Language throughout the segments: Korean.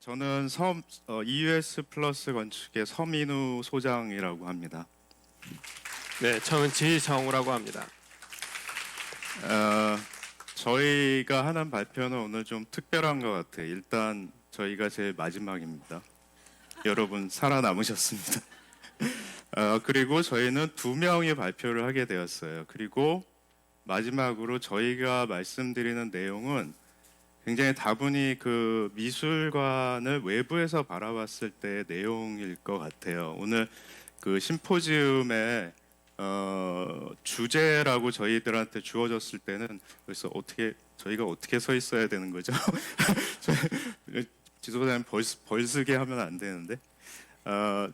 저는 EUS 플러스 건축의 서민우 소장이라고 합니다. 네, 저는 지정우라고 합니다. 저희가 하는 발표는 오늘 좀 특별한 것 같아요. 일단 저희가 제일 마지막입니다. 여러분 살아남으셨습니다. 그리고 저희는 2명이 발표를 하게 되었어요. 그리고 마지막으로 저희가 말씀드리는 내용은 굉장히 다분히 그 미술관을 외부에서 바라봤을 때의 내용일 것 같아요. 오늘 그 심포지움의 주제라고 저희들한테 주어졌을 때는 그래서 저희가 어떻게 서 있어야 되는 거죠? 지도자님 벌쓰게 하면 안 되는데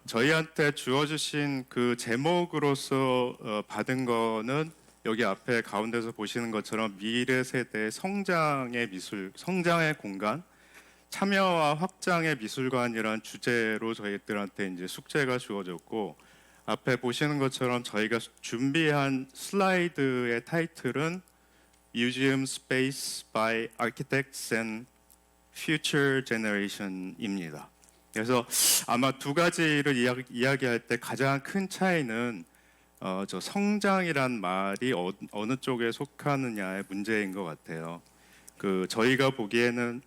저희한테 주어주신 그 제목으로서 받은 거는 여기 앞에 가운데서 보시는 것처럼 미래 세대의 성장의 미술, 성장의 공간, 참여와 확장의 미술관이란 주제로 저희들한테 이제 숙제가 주어졌고, 앞에 보시는 것처럼 저희가 준비한 슬라이드의 타이틀은 Museum Space by Architects and Future Generation입니다. 그래서 아마 두 가지를 이야기할 때 가장 큰 차이는 저 성장이란 말이 어느 쪽에 속하느냐의 문제인 것 같아요. 그 저희가 보기에는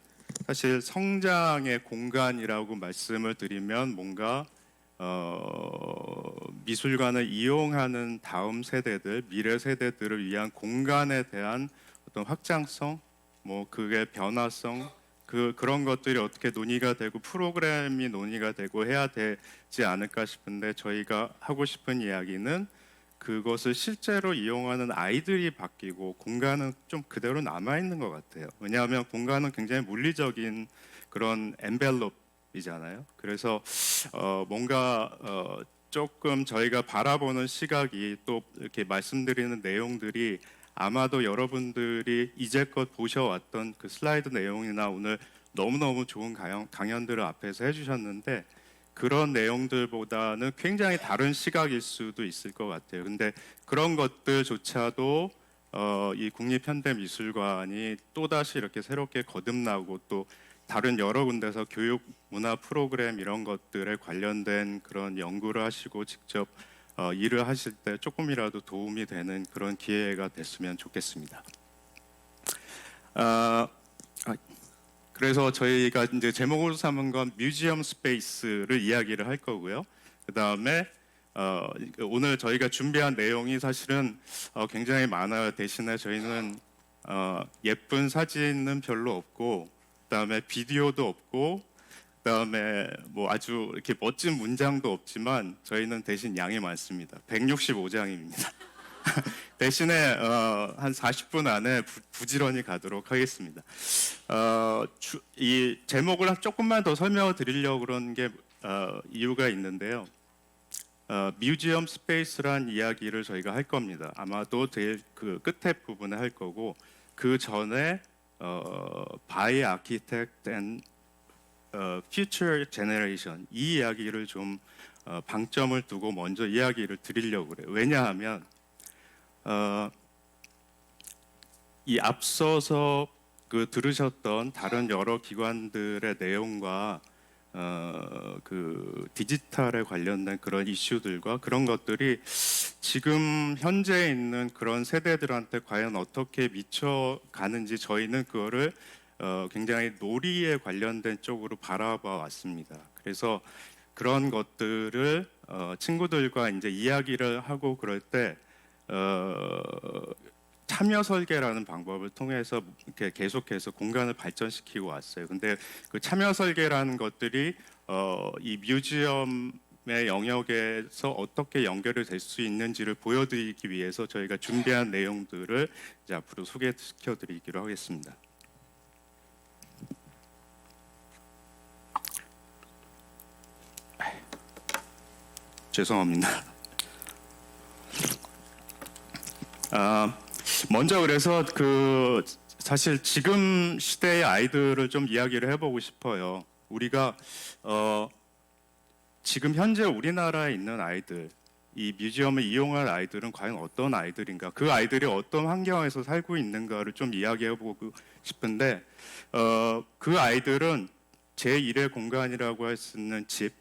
사실 성장의 공간이라고 말씀을 드리면 뭔가 미술관을 이용하는 다음 세대들, 미래 세대들을 위한 공간에 대한 어떤 확장성, 뭐 그게 변화성, 그런 것들이 어떻게 논의가 되고 프로그램이 논의가 되고 해야 되지 않을까 싶은데 저희가 하고 싶은 이야기는 그것을 실제로 이용하는 아이들이 바뀌고 공간은 좀 그대로 남아 있는 것 같아요. 왜냐하면 공간은 굉장히 물리적인 그런 엔벨롭이잖아요. 그래서 뭔가 조금 저희가 바라보는 시각이 또 이렇게 말씀드리는 내용들이 아마도 여러분들이 이제껏 보셔왔던 그 슬라이드 내용이나 오늘 너무너무 좋은 강연들을 앞에서 해주셨는데 그런 내용들보다는 굉장히 다른 시각일 수도 있을 것 같아요. 근데 그런 것들조차도 이 국립현대미술관이 또다시 이렇게 새롭게 거듭나고 또 다른 여러 군데서 교육 문화 프로그램 이런 것들에 관련된 그런 연구를 하시고 직접 일을 하실 때 조금이라도 도움이 되는 그런 기회가 됐으면 좋겠습니다. 그래서 저희가 이제 제목으로 삼은 건 뮤지엄 스페이스를 이야기를 할 거고요. 그 다음에 오늘 저희가 준비한 내용이 사실은 굉장히 많아요. 대신에 저희는 예쁜 사진은 별로 없고, 그 다음에 비디오도 없고, 그 다음에 뭐 아주 이렇게 멋진 문장도 없지만 저희는 대신 양이 많습니다. 165장입니다. 대신에 한 40분 안에 부지런히 가도록 하겠습니다. 이 제목을 조금만 더 설명을 드리려고 그런 게 이유가 있는데요. 뮤지엄 스페이스란 이야기를 저희가 할 겁니다. 아마도 제일 그 끝에 부분에 할 거고 그 전에 by architect and future generation 이 이야기를 좀 방점을 두고 먼저 이야기를 드리려고 그래요. 왜냐하면 이 앞서서 그 들으셨던 다른 여러 기관들의 내용과 그 디지털에 관련된 그런 이슈들과 그런 것들이 지금 현재 있는 그런 세대들한테 과연 어떻게 미쳐가는지 저희는 그거를 굉장히 놀이에 관련된 쪽으로 바라봐 왔습니다. 그래서 그런 것들을 친구들과 이제 이야기를 하고 그럴 때 참여 설계라는 방법을 통해서 이렇게 계속해서 공간을 발전시키고 왔어요. 근데 그 참여 설계라는 것들이 이 뮤지엄의 영역에서 어떻게 연결이 될 수 있는지를 보여드리기 위해서 저희가 준비한 내용들을 이제 앞으로 소개시켜드리기로 하겠습니다. 죄송합니다. 먼저 그래서 그 사실 지금 시대의 아이들을 좀 이야기를 해보고 싶어요. 우리가 지금 현재 우리나라에 있는 아이들, 이 뮤지엄을 이용할 아이들은 과연 어떤 아이들인가? 그 아이들이 어떤 환경에서 살고 있는가를 좀 이야기해보고 싶은데 그 아이들은 제1의 공간이라고 할 수 있는 집,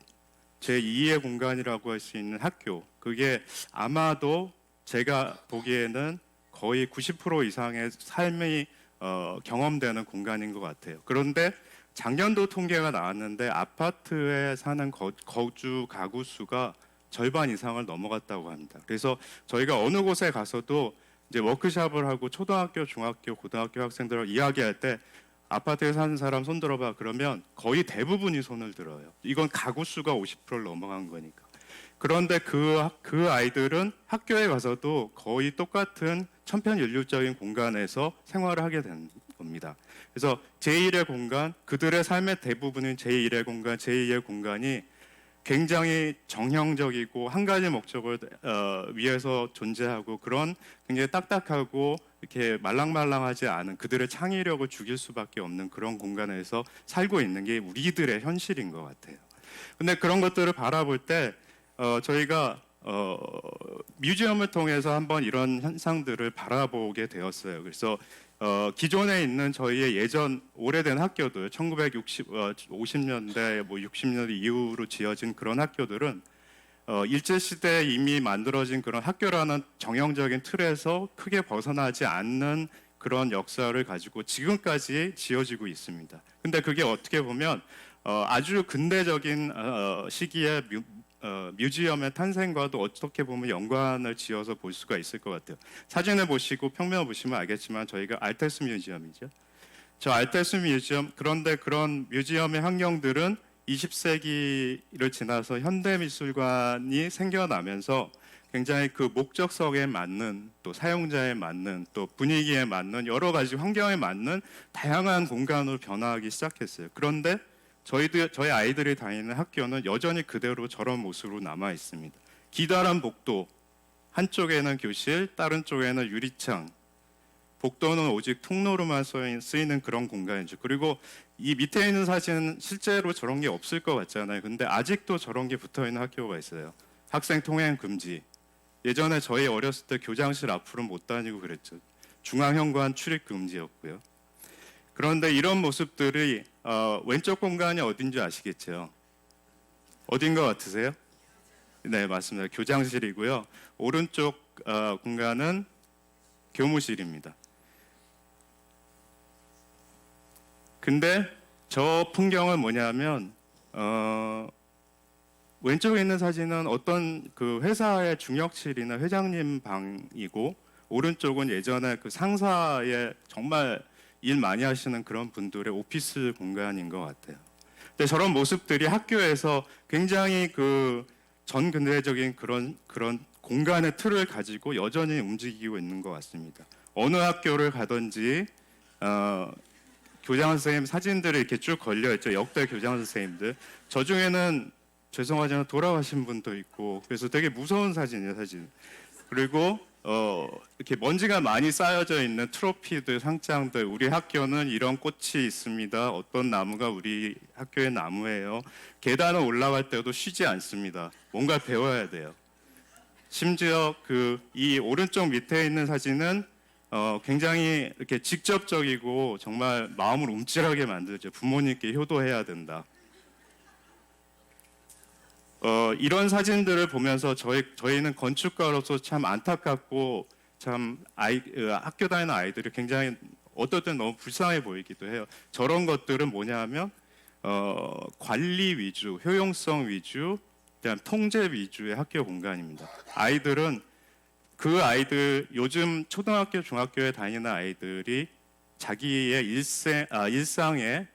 제2의 공간이라고 할 수 있는 학교, 그게 아마도 제가 보기에는 거의 90% 이상의 삶이 경험되는 공간인 것 같아요. 그런데 작년도 통계가 나왔는데 아파트에 사는 거주 가구 수가 절반 이상을 넘어갔다고 합니다. 그래서 저희가 어느 곳에 가서도 이제 워크숍을 하고 초등학교, 중학교, 고등학교 학생들하고 이야기할 때 아파트에 사는 사람 손 들어봐 그러면 거의 대부분이 손을 들어요. 이건 가구 수가 50%를 넘어간 거니까. 그런데 그 아이들은 학교에 가서도 거의 똑같은 천편일률적인 공간에서 생활을 하게 된 겁니다. 그래서 제1의 공간, 그들의 삶의 대부분은 제1의 공간, 제2의 공간이 굉장히 정형적이고 한 가지 목적을 위해서 존재하고 그런 굉장히 딱딱하고 이렇게 말랑말랑하지 않은 그들의 창의력을 죽일 수밖에 없는 그런 공간에서 살고 있는 게 우리들의 현실인 것 같아요. 근데 그런 것들을 바라볼 때 저희가 뮤지엄을 통해서 한번 이런 현상들을 바라보게 되었어요. 그래서 기존에 있는 저희의 예전 오래된 학교들, 1950년대, 뭐 60년대 이후로 지어진 그런 학교들은 일제 시대에 이미 만들어진 그런 학교라는 정형적인 틀에서 크게 벗어나지 않는 그런 역사를 가지고 지금까지 지어지고 있습니다. 근데 그게 어떻게 보면 아주 근대적인 시기에 뮤지엄의 탄생과도 어떻게 보면 연관을 지어서 볼 수가 있을 것 같아요. 사진을 보시고 평면을 보시면 알겠지만 저희가 알테스 뮤지엄이죠. 저 알테스 뮤지엄, 그런데 그런 뮤지엄의 환경들은 20세기를 지나서 현대미술관이 생겨나면서 굉장히 그 목적성에 맞는 또 사용자에 맞는 또 분위기에 맞는 여러 가지 환경에 맞는 다양한 공간으로 변화하기 시작했어요. 그런데 저희 아이들이 다니는 학교는 여전히 그대로 저런 모습으로 남아 있습니다. 기다란 복도, 한쪽에는 교실, 다른 쪽에는 유리창. 복도는 오직 통로로만 쓰이는 그런 공간이죠. 그리고 이 밑에 있는 사진은 실제로 저런 게 없을 것 같잖아요. 근데 아직도 저런 게 붙어 있는 학교가 있어요. 학생 통행 금지. 예전에 저희 어렸을 때 교장실 앞으로 못 다니고 그랬죠. 중앙현관 출입 금지였고요. 그런데 이런 모습들이 왼쪽 공간이 어딘지 아시겠죠? 어딘 것 같으세요? 네, 맞습니다. 교장실이고요. 오른쪽 공간은 교무실입니다. 근데 저 풍경은 뭐냐면 왼쪽에 있는 사진은 어떤 그 회사의 중역실이나 회장님 방이고 오른쪽은 예전에 그 상사의 정말 일 많이 하시는 그런 분들의 오피스 공간인 것 같아요. 근데 저런 모습들이 학교에서 굉장히 그 전근대적인 그런 공간의 틀을 가지고 여전히 움직이고 있는 것 같습니다. 어느 학교를 가든지 교장 선생님 사진들이 이렇게 쭉 걸려 있죠. 역대 교장 선생님들. 저 중에는 죄송하지만 돌아가신 분도 있고 그래서 되게 무서운 사진이에요, 사진. 그리고 이렇게 먼지가 많이 쌓여져 있는 트로피들, 상장들. 우리 학교는 이런 꽃이 있습니다. 어떤 나무가 우리 학교의 나무예요. 계단을 올라갈 때도 쉬지 않습니다. 뭔가 배워야 돼요. 심지어 이 오른쪽 밑에 있는 사진은 굉장히 이렇게 직접적이고 정말 마음을 움찔하게 만들죠. 부모님께 효도해야 된다. 이런 사진들을 보면서 저희는 건축가로서 참 안타깝고 참 학교 다니는 아이들이 굉장히 어떨 땐 너무 불쌍해 보이기도 해요. 저런 것들은 뭐냐면 관리 위주, 효용성 위주, 그다음 통제 위주의 학교 공간입니다. 아이들은 요즘 초등학교, 중학교에 다니는 아이들이 자기의 일상에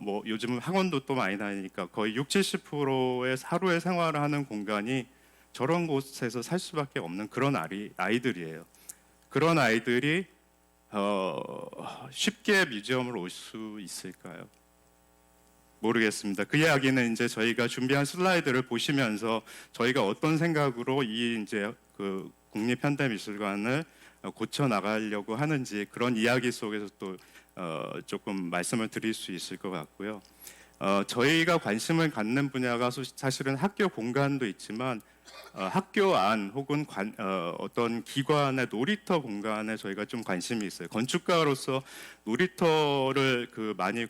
뭐 요즘 학원도 또 많이 다니니까 거의 70~70%의 하루의 생활을 하는 공간이 저런 곳에서 살 수밖에 없는 그런 아이들이에요. 그런 아이들이 쉽게 뮤지엄을 올 수 있을까요? 모르겠습니다. 그 이야기는 이제 저희가 준비한 슬라이드를 보시면서 저희가 어떤 생각으로 이제 그 국립현대미술관을 고쳐 나가려고 하는지 그런 이야기 속에서 또 조금 말씀을 드릴 수 있을 것 같고요. 저희가 관심을 갖는 분야가 사실은 학교 공간도 있지만 학교 안 혹은 어떤 기관의 놀이터 공간에 저희가 좀 관심이 있어요. 건축가로서 놀이터를 많이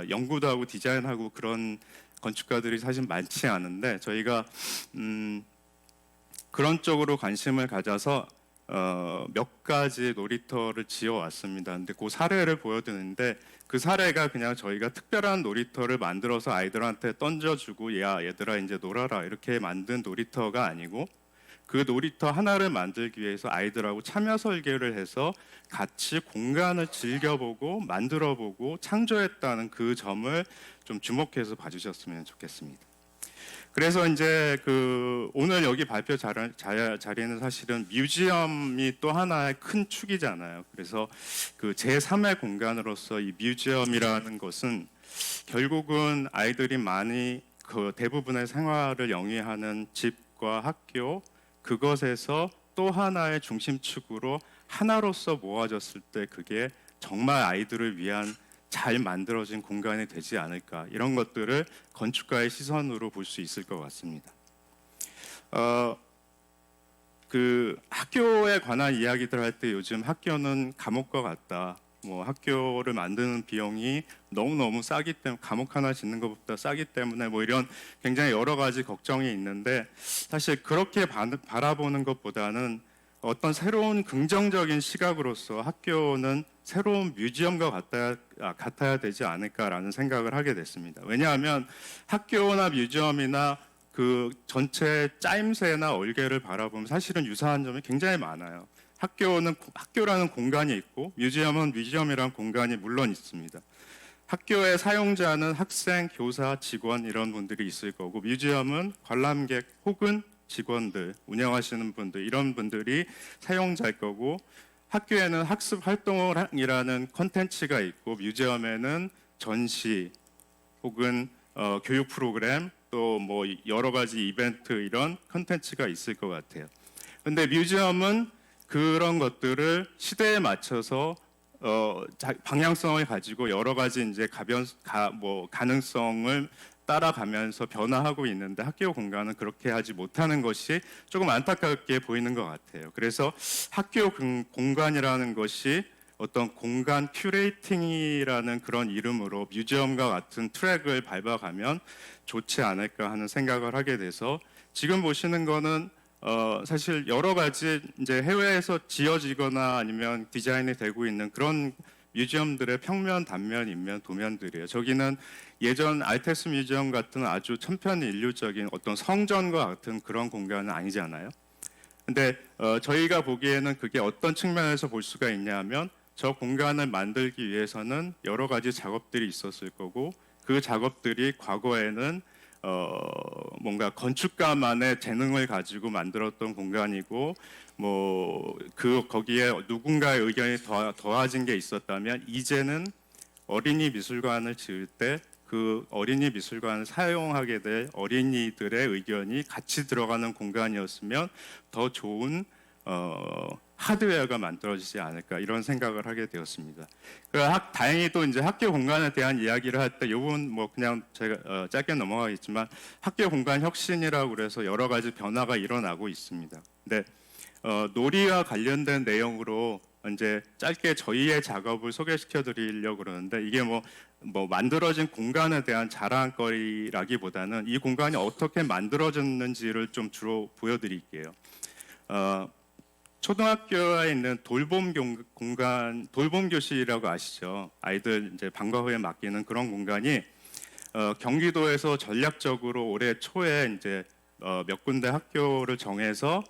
연구도 하고 디자인하고 그런 건축가들이 사실 많지 않은데 저희가 그런 쪽으로 관심을 가져서 몇 가지 놀이터를 지어 왔습니다. 근데 그 사례를 보여드리는데 그 사례가 그냥 저희가 특별한 놀이터를 만들어서 아이들한테 던져주고 야 얘들아 이제 놀아라 이렇게 만든 놀이터가 아니고 그 놀이터 하나를 만들기 위해서 아이들하고 참여 설계를 해서 같이 공간을 즐겨보고 만들어보고 창조했다는 그 점을 좀 주목해서 봐주셨으면 좋겠습니다. 그래서 이제 오늘 여기 발표 자리는 사실은 뮤지엄이 또 하나의 큰 축이잖아요. 그래서 제3의 공간으로서 이 뮤지엄이라는 것은 결국은 아이들이 많이 대부분의 생활을 영위하는 집과 학교 그것에서 또 하나의 중심축으로 하나로서 모아졌을 때 그게 정말 아이들을 위한 잘 만들어진 공간이 되지 않을까 이런 것들을 건축가의 시선으로 볼 수 있을 것 같습니다. 학교에 관한 이야기들 할 때 요즘 학교는 감옥과 같다. 뭐 학교를 만드는 비용이 너무너무 싸기 때문에 감옥 하나 짓는 것보다 싸기 때문에 뭐 이런 굉장히 여러 가지 걱정이 있는데 사실 그렇게 바라보는 것보다는 어떤 새로운 긍정적인 시각으로서 학교는 새로운 뮤지엄과 같아야 되지 않을까라는 생각을 하게 됐습니다. 왜냐하면 학교나 뮤지엄이나 그 전체 짜임새나 얼개를 바라보면 사실은 유사한 점이 굉장히 많아요. 학교는 학교라는 공간이 있고 뮤지엄은 뮤지엄이라는 공간이 물론 있습니다. 학교의 사용자는 학생, 교사, 직원 이런 분들이 있을 거고 뮤지엄은 관람객 혹은 직원들, 운영하시는 분들 이런 분들이 사용자일 거고 학교에는 학습 활동이라는 콘텐츠가 있고 뮤지엄에는 전시 혹은 교육 프로그램 또 뭐 여러 가지 이벤트 이런 콘텐츠가 있을 것 같아요. 근데 뮤지엄은 그런 것들을 시대에 맞춰서 방향성을 가지고 여러 가지 이제 가능성을 따라가면서 변화하고 있는데 학교 공간은 그렇게 하지 못하는 것이 조금 안타깝게 보이는 것 같아요. 그래서 학교 공간이라는 것이 어떤 공간 큐레이팅이라는 그런 이름으로 뮤지엄과 같은 트랙을 밟아가면 좋지 않을까 하는 생각을 하게 돼서 지금 보시는 거는 사실 여러 가지 이제 해외에서 지어지거나 아니면 디자인이 되고 있는 그런 뮤지엄들의 평면, 단면, 인면, 도면들이에요. 저기는 예전 알테스 뮤지엄 같은 아주 천편일률적인 어떤 성전과 같은 그런 공간은 아니잖아요. 근데 저희가 보기에는 그게 어떤 측면에서 볼 수가 있냐면 저 공간을 만들기 위해서는 여러 가지 작업들이 있었을 거고 그 작업들이 과거에는 뭔가 건축가만의 재능을 가지고 만들었던 공간이고 거기에 누군가의 의견이 더해진 게 있었다면 이제는 어린이 미술관을 지을 때 그 어린이 미술관을 사용하게 될 어린이들의 의견이 같이 들어가는 공간이었으면 더 좋은 하드웨어가 만들어지지 않을까 이런 생각을 하게 되었습니다. 다행히 또 이제 학교 공간에 대한 이야기를 할 때 이건 뭐 그냥 제가 짧게 넘어가겠지만 학교 공간 혁신이라고 그래서 여러 가지 변화가 일어나고 있습니다. 근데 놀이와 관련된 내용으로 이제 짧게 저희의 작업을 소개시켜 드리려고 그러는데 이게 뭐 만들어진 공간에 대한 자랑거리라기보다는 이 공간이 어떻게 만들어졌는지를 좀 주로 보여드릴게요. 초등학교에 있는 돌봄 공간, 돌봄 교실이라고 아시죠? 아이들 이제 방과 후에 맡기는 그런 공간이 경기도에서 전략적으로 올해 초에 이제 몇 군데 학교를 정해서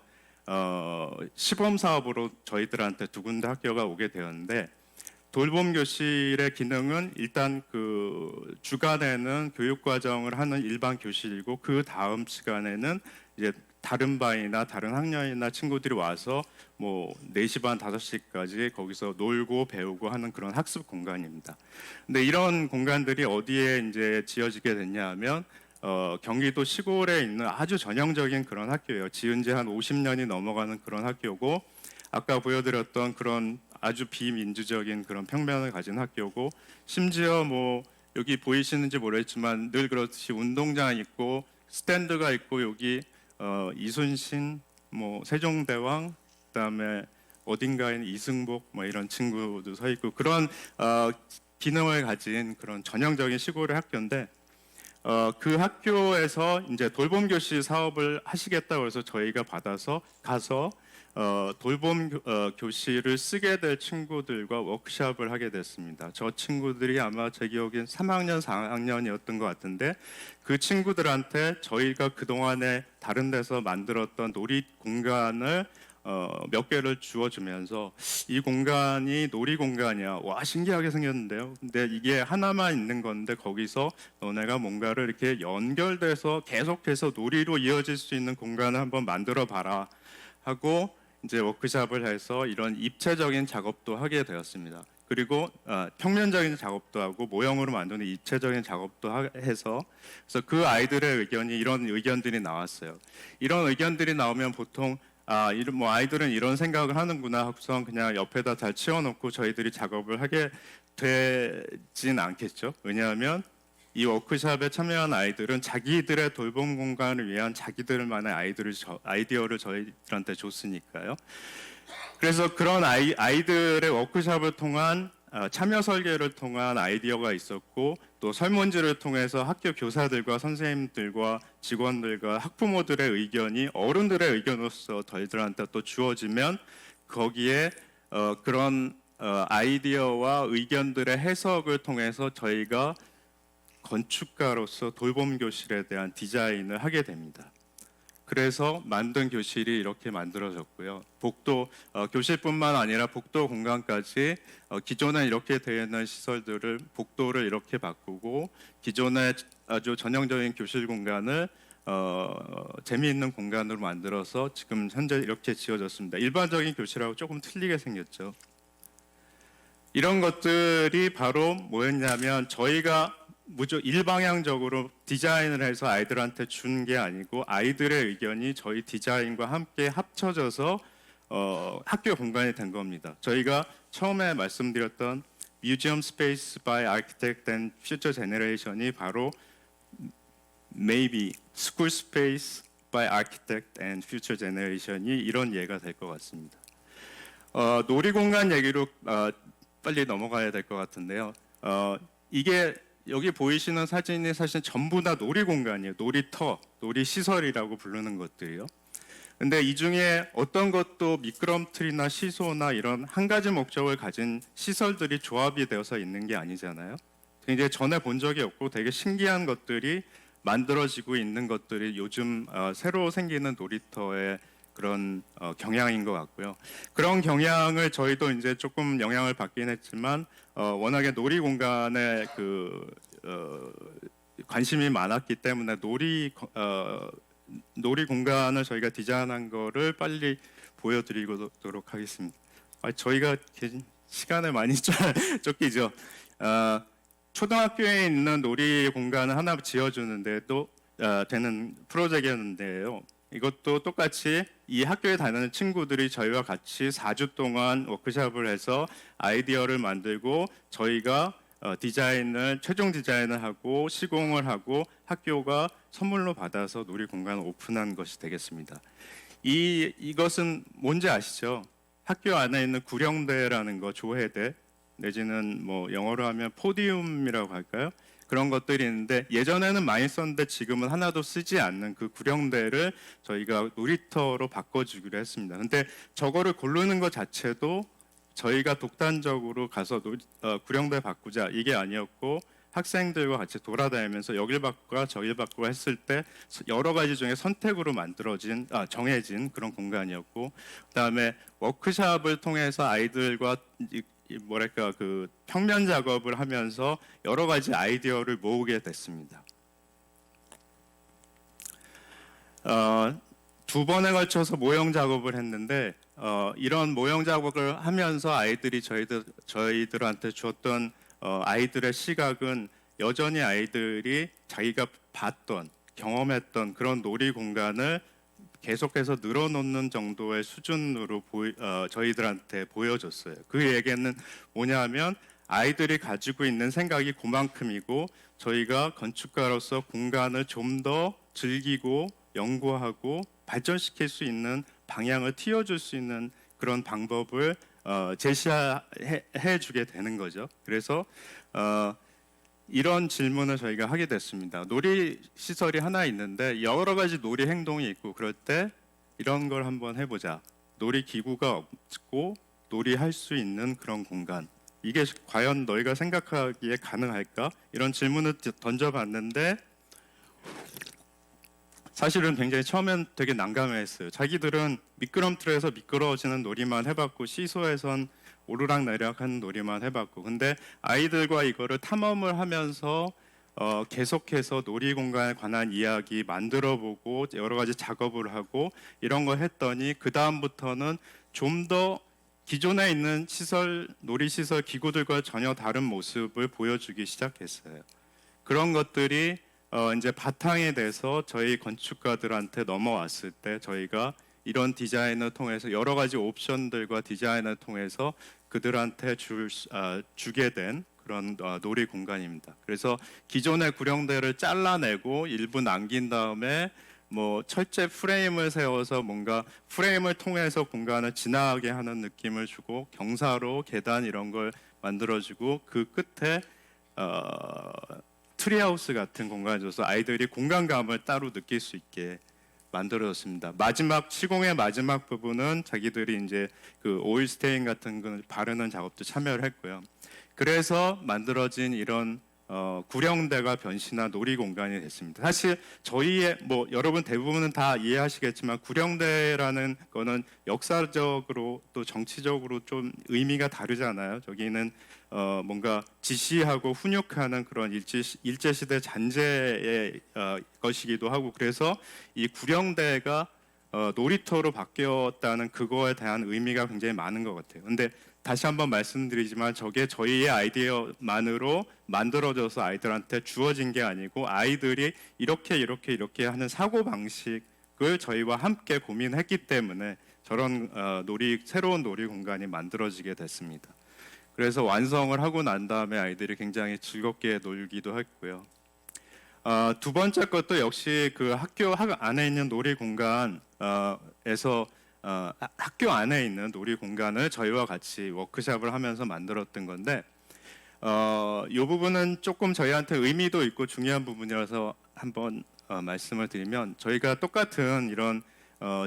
시범 사업으로 저희들한테 2군데 학교가 오게 되었는데 돌봄 교실의 기능은 일단 그 주간에는 교육 과정을 하는 일반 교실이고 그 다음 시간에는 이제 다른 반이나 다른 학년이나 친구들이 와서 뭐 4시 반 5시까지 거기서 놀고 배우고 하는 그런 학습 공간입니다. 근데 이런 공간들이 어디에 이제 지어지게 됐냐 하면 경기도 시골에 있는 아주 전형적인 그런 학교예요. 지은 지 한 50년이 넘어가는 그런 학교고 아까 보여드렸던 그런 아주 비민주적인 그런 평면을 가진 학교고 심지어 뭐 여기 보이시는지 모르겠지만 늘 그렇듯이 운동장 있고 스탠드가 있고 여기 이순신, 뭐 세종대왕, 그다음에 어딘가에는 이승복 뭐 이런 친구도 서 있고 그런 기능을 가진 그런 전형적인 시골의 학교인데 그 학교에서 이제 돌봄 교실 사업을 하시겠다고 해서 저희가 받아서 가서 돌봄 교실을 쓰게 될 친구들과 워크숍을 하게 됐습니다. 저 친구들이 아마 제 기억엔 3학년, 4학년이었던 것 같은데 그 친구들한테 저희가 그동안에 다른 데서 만들었던 놀이 공간을 몇 개를 주어주면서 이 공간이 놀이 공간이야. 와 신기하게 생겼는데요. 근데 이게 하나만 있는 건데 거기서 너네가 뭔가를 이렇게 연결돼서 계속해서 놀이로 이어질 수 있는 공간을 한번 만들어 봐라 하고 이제 워크숍을 해서 이런 입체적인 작업도 하게 되었습니다. 그리고 평면적인 작업도 하고 모형으로 만드는 입체적인 작업도 해서 그래서 그 아이들의 의견이 이런 의견들이 나왔어요. 이런 의견들이 나오면 보통 이런 뭐 아이들은 이런 생각을 하는구나 하고서 그냥 옆에다 잘 치워놓고 저희들이 작업을 하게 되진 않겠죠. 왜냐하면 이 워크숍에 참여한 아이들은 자기들의 돌봄 공간을 위한 자기들만의 아이디어를 저희들한테 줬으니까요. 그래서 그런 아이들의 워크숍을 통한 참여 설계를 통한 아이디어가 있었고 또 설문지를 통해서 학교 교사들과 선생님들과 직원들과 학부모들의 의견이 어른들의 의견으로서 저희들한테 또 주어지면 거기에 그런 아이디어와 의견들의 해석을 통해서 저희가 건축가로서 돌봄 교실에 대한 디자인을 하게 됩니다. 그래서 만든 교실이 이렇게 만들어졌고요. 복도 교실뿐만 아니라 복도 공간까지 기존에 이렇게 되어 있는 시설들을 복도를 이렇게 바꾸고 기존에 아주 전형적인 교실 공간을 재미있는 공간으로 만들어서 지금 현재 이렇게 지어졌습니다. 일반적인 교실하고 조금 틀리게 생겼죠. 이런 것들이 바로 뭐였냐면 저희가 일방향적으로 디자인을 해서 아이들한테 준 게 아니고 아이들의 의견이 저희 디자인과 함께 합쳐져서 학교 공간이 된 겁니다. 저희가 처음에 말씀드렸던 Museum Space by Architect and Future Generation이 바로 Maybe School Space by Architect and Future Generation이 이런 예가 될 것 같습니다. 놀이공간 얘기로 빨리 넘어가야 될 것 같은데요. 이게 여기 보이시는 사진이 사실 전부 다 놀이공간이에요. 놀이터, 놀이시설이라고 부르는 것들이요. 근데 이 중에 어떤 것도 미끄럼틀이나 시소나 이런 한 가지 목적을 가진 시설들이 조합이 되어서 있는 게 아니잖아요. 굉장히 전에 본 적이 없고 되게 신기한 것들이 만들어지고 있는 것들이 요즘 새로 생기는 놀이터의 그런 경향인 것 같고요. 그런 경향을 저희도 이제 조금 영향을 받긴 했지만 워낙에 놀이 공간에 관심이 많았기 때문에 놀이 공간을 저희가 디자인한 거를 빨리 보여드리도록 하겠습니다. 저희가 시간을 많이 쫓기죠. 초등학교에 있는 놀이 공간을 하나 지어주는데도 되는 프로젝트였는데요. 이것도 똑같이 이 학교에 다니는 친구들이 저희와 같이 4주 동안 워크숍을 해서 아이디어를 만들고 저희가 최종 디자인을 하고 시공을 하고 학교가 선물로 받아서 놀이 공간을 오픈한 것이 되겠습니다. 이것은 뭔지 아시죠? 학교 안에 있는 구령대라는 거, 조회대 내지는 뭐 영어로 하면 포디움이라고 할까요? 그런 것들이 있는데 예전에는 많이 썼는데 지금은 하나도 쓰지 않는 그 구령대를 저희가 놀이터로 바꿔주기로 했습니다. 근데 저거를 고르는 것 자체도 저희가 독단적으로 가서 구령대 바꾸자 이게 아니었고 학생들과 같이 돌아다니면서 여길 바꾸고 저길 바꾸고 했을 때 여러 가지 중에 선택으로 정해진 그런 공간이었고 그다음에 워크숍을 통해서 아이들과 그 평면 작업을 하면서 여러 가지 아이디어를 모으게 됐습니다. 2번에 걸쳐서 모형 작업을 했는데 이런 모형 작업을 하면서 아이들이 저희들한테 주었던 아이들의 시각은 여전히 아이들이 자기가 봤던 경험했던 그런 놀이 공간을 계속해서 늘어놓는 정도의 수준으로 저희들한테 보여줬어요. 그 얘기는 뭐냐면 아이들이 가지고 있는 생각이 그만큼이고 저희가 건축가로서 공간을 좀 더 즐기고 연구하고 발전시킬 수 있는 방향을 틔워줄 수 있는 그런 방법을 제시해 주게 되는 거죠. 그래서 이런 질문을 저희가 하게 됐습니다. 놀이 시설이 하나 있는데 여러 가지 놀이 행동이 있고 그럴 때 이런 걸 한번 해보자. 놀이 기구가 없고 놀이할 수 있는 그런 공간. 이게 과연 너희가 생각하기에 가능할까? 이런 질문을 던져봤는데 사실은 굉장히 처음엔 되게 난감했어요. 자기들은 미끄럼틀에서 미끄러워지는 놀이만 해봤고 시소에선 오르락내리락하는 놀이만 해봤고 근데 아이들과 이거를 탐험을 하면서 계속해서 놀이공간에 관한 이야기 만들어보고 여러 가지 작업을 하고 이런 걸 했더니 그 다음부터는 좀 더 기존에 있는 놀이시설 기구들과 전혀 다른 모습을 보여주기 시작했어요. 그런 것들이 이제 바탕이 돼서 저희 건축가들한테 넘어왔을 때 저희가 이런 디자인을 통해서 여러 가지 옵션들과 디자인을 통해서 그들한테 주게 된 그런 놀이 공간입니다. 그래서 기존의 구령대를 잘라내고 일부 남긴 다음에 뭐 철제 프레임을 세워서 뭔가 프레임을 통해서 공간을 지나가게 하는 느낌을 주고 경사로 계단 이런 걸 만들어주고 그 끝에 트리하우스 같은 공간을 줘서 아이들이 공간감을 따로 느낄 수 있게 만들어졌습니다. 시공의 마지막 부분은 자기들이 이제 그 오일 스테인 같은 걸 바르는 작업도 참여를 했고요. 그래서 만들어진 이런 구령대가 변신한 놀이 공간이 됐습니다. 사실 저희의 뭐 여러분 대부분은 다 이해하시겠지만 구령대라는 거는 역사적으로 또 정치적으로 좀 의미가 다르잖아요. 저기는 뭔가 지시하고 훈육하는 그런 일제시대 잔재의 것이기도 하고 그래서 이 구령대가 놀이터로 바뀌었다는 그거에 대한 의미가 굉장히 많은 것 같아요. 근데 다시 한번 말씀드리지만 저게 저희의 아이디어만으로 만들어져서 아이들한테 주어진 게 아니고 아이들이 이렇게 하는 사고 방식을 저희와 함께 고민했기 때문에 저런 새로운 놀이 공간이 만들어지게 됐습니다. 그래서 완성을 하고 난 다음에 아이들이 굉장히 즐겁게 놀기도 했고요. 두 번째 것도 역시 그 학교 안에 있는 놀이 공간에서 학교 안에 있는 놀이 공간을 저희와 같이 워크숍을 하면서 만들었던 건데 이 부분은 조금 저희한테 의미도 있고 중요한 부분이라서 한번 말씀을 드리면 저희가 똑같은 이런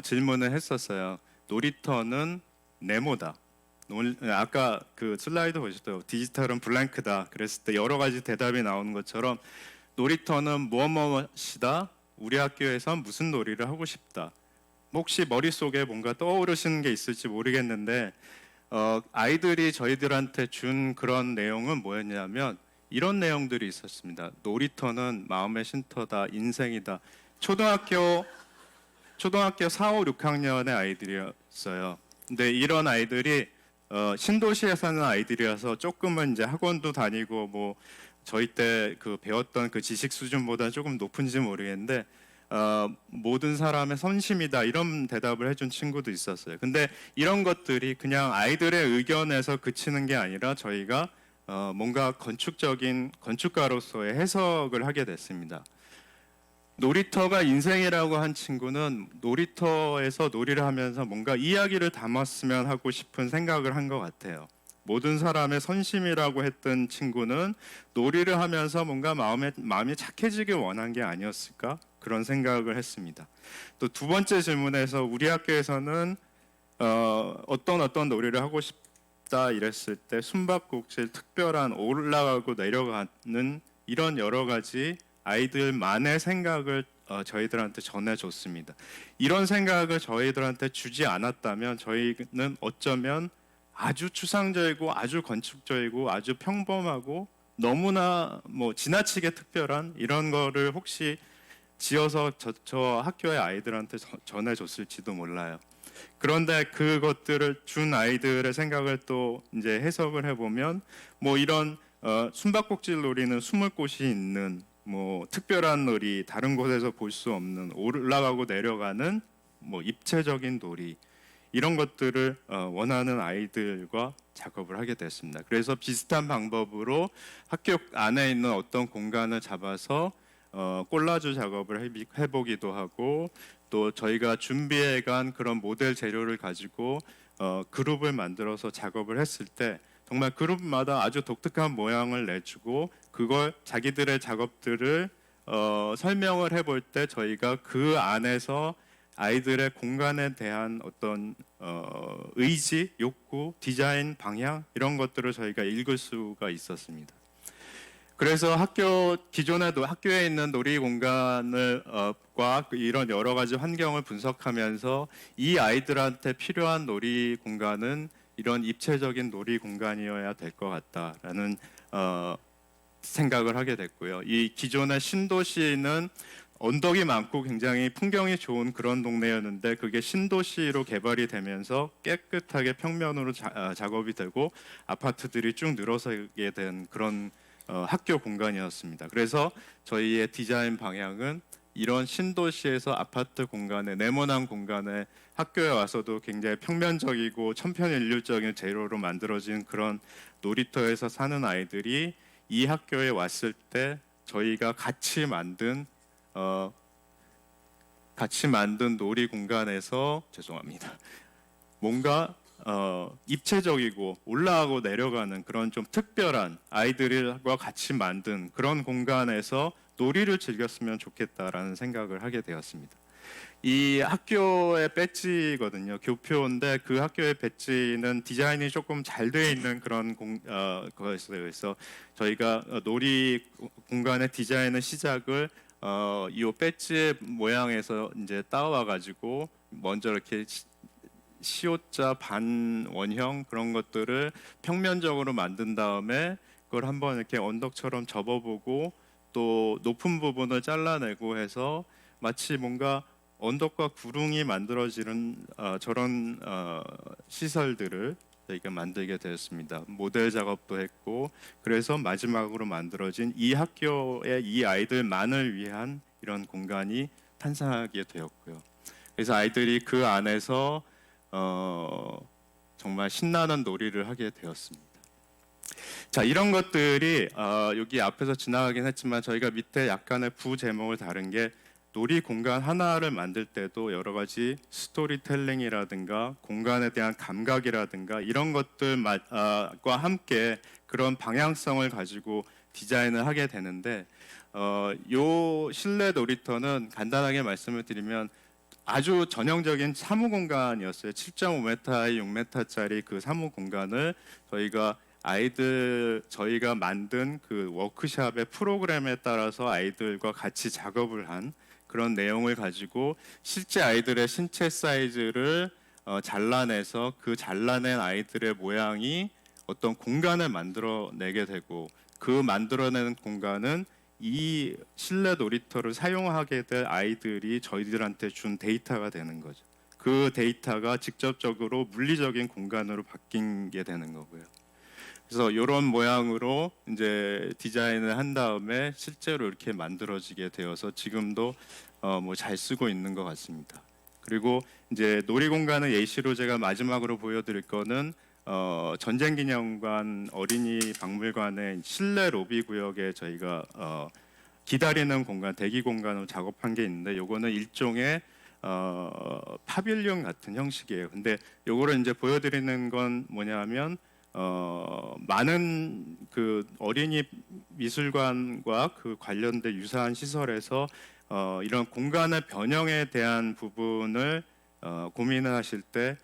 질문을 했었어요. 놀이터는 네모다. 아까 그 슬라이드 보셨죠? 디지털은 블랭크다. 그랬을 때 여러 가지 대답이 나오는 것처럼 놀이터는 무엇이다. 우리 학교에선 무슨 놀이를 하고 싶다. 혹시 머릿속에 뭔가 떠오르시는 게 있을지 모르겠는데 아이들이 저희들한테 준 그런 내용은 뭐였냐면 이런 내용들이 있었습니다. 놀이터는 마음의 쉼터다, 인생이다. 초등학교 4, 5, 6학년의 아이들이었어요. 근데 이런 아이들이 신도시에 사는 아이들이라서 조금은 이제 학원도 다니고 뭐 저희 때 그 배웠던 그 지식 수준보다 조금 높은지 모르겠는데 모든 사람의 선심이다 이런 대답을 해준 친구도 있었어요. 근데 이런 것들이 그냥 아이들의 의견에서 그치는 게 아니라 저희가 뭔가 건축가로서의 해석을 하게 됐습니다. 놀이터가 인생이라고 한 친구는 놀이터에서 놀이를 하면서 뭔가 이야기를 담았으면 하고 싶은 생각을 한 것 같아요. 모든 사람의 선심이라고 했던 친구는 놀이를 하면서 뭔가 마음이 착해지길 원한 게 아니었을까? 그런 생각을 했습니다. 또 두 번째 질문에서 우리 학교에서는 어떤 놀이를 하고 싶다 이랬을 때 숨바꼭질 특별한 올라가고 내려가는 이런 여러 가지 아이들만의 생각을 저희들한테 전해줬습니다. 이런 생각을 저희들한테 주지 않았다면 저희는 어쩌면 아주 추상적이고 아주 건축적이고 아주 평범하고 너무나 뭐 지나치게 특별한 이런 거를 혹시 지어서 저 학교의 아이들한테 전해줬을지도 몰라요. 그런데 그것들을 준 아이들의 생각을 또 이제 해석을 해보면 뭐 이런 숨바꼭질 놀이는 숨을 곳이 있는 뭐 특별한 놀이, 다른 곳에서 볼 수 없는 올라가고 내려가는 뭐 입체적인 놀이 이런 것들을 원하는 아이들과 작업을 하게 됐습니다. 그래서 비슷한 방법으로 학교 안에 있는 어떤 공간을 잡아서 콜라주 작업을 해보기도 하고 또 저희가 준비해간 그런 모델 재료를 가지고 그룹을 만들어서 작업을 했을 때 정말 그룹마다 아주 독특한 모양을 내주고 그걸 자기들의 작업들을 설명을 해볼 때 저희가 그 안에서 아이들의 공간에 대한 어떤 의지, 욕구, 디자인 방향 이런 것들을 저희가 읽을 수가 있었습니다. 그래서 기존에도 학교에 있는 놀이 공간을 과 이런 여러 가지 환경을 분석하면서 이 아이들한테 필요한 놀이 공간은 이런 입체적인 놀이 공간이어야 될 것 같다라는 생각을 하게 됐고요. 이 기존의 신도시는 언덕이 많고 굉장히 풍경이 좋은 그런 동네였는데 그게 신도시로 개발이 되면서 깨끗하게 평면으로 작업이 되고 아파트들이 쭉 늘어서게 된 그런 학교 공간이었습니다. 그래서 저희의 디자인 방향은 이런 신도시에서 아파트 공간에 네모난 공간에 학교에 와서도 굉장히 평면적이고 천편일률적인 재료로 만들어진 그런 놀이터에서 사는 아이들이 이 학교에 왔을 때 저희가 같이 만든 놀이 공간에서 죄송합니다. 뭔가 입체적이고 올라가고 내려가는 그런 좀 특별한 아이들과 같이 만든 그런 공간에서 놀이를 즐겼으면 좋겠다라는 생각을 하게 되었습니다. 이 학교의 배지거든요. 교표인데 그 학교의 배지는 디자인이 조금 잘 되어 있는 그런 거였어요. 그래서 저희가 놀이 공간의 디자인의 시작을 이 배지의 모양에서 이제 따와 가지고 먼저 이렇게 시옷자 반원형 그런 것들을 평면적으로 만든 다음에 그걸 한번 이렇게 언덕처럼 접어보고 또 높은 부분을 잘라내고 해서 마치 뭔가 언덕과 구릉이 만들어지는 저런 시설들을 저희가 만들게 되었습니다. 모델 작업도 했고 그래서 마지막으로 만들어진 이 학교의 이 아이들만을 위한 이런 공간이 탄생하게 되었고요. 그래서 아이들이 그 안에서 정말 신나는 놀이를 하게 되었습니다. 자, 이런 것들이 여기 앞에서 지나가긴 했지만 저희가 밑에 약간의 부제목을 다른 게 놀이 공간 하나를 만들 때도 여러 가지 스토리텔링이라든가 공간에 대한 감각이라든가 이런 것들과 함께 그런 방향성을 가지고 디자인을 하게 되는데 요 실내 놀이터는 간단하게 말씀을 드리면 아주 전형적인 사무 공간이었어요. 7.5m에 6m짜리 그 사무 공간을 저희가 만든 그 워크샵의 프로그램에 따라서 아이들과 같이 작업을 한 그런 내용을 가지고 실제 아이들의 신체 사이즈를 잘라내서 그 잘라낸 아이들의 모양이 어떤 공간을 만들어내게 되고 그 만들어내는 공간은 이 실내 놀이터를 사용하게 될 아이들이 저희들한테 준 데이터가 되는 거죠. 그 데이터가 직접적으로 물리적인 공간으로 바뀌게 되는 거고요. 그래서 이런 모양으로 이제 디자인을 한 다음에 실제로 이렇게 만들어지게 되어서 지금도 뭐 잘 쓰고 있는 것 같습니다. 그리고 이제 놀이공간의 예시로 제가 마지막으로 보여드릴 거는 전쟁기념관 어린이 박물관의 실내 로비 구역에 저희가 기다리는 공간, 대기 공간으로 작업한 게 있는데 요거는 일종의 파빌리온 같은 형식이에요. 근데 요거를 이제 보여드리는 건 뭐냐면 많은 그 어린이 미술관과 그 관련된 유사한 시설에서 이런 공간의 변형에 대한 부분을 고민을 하실 때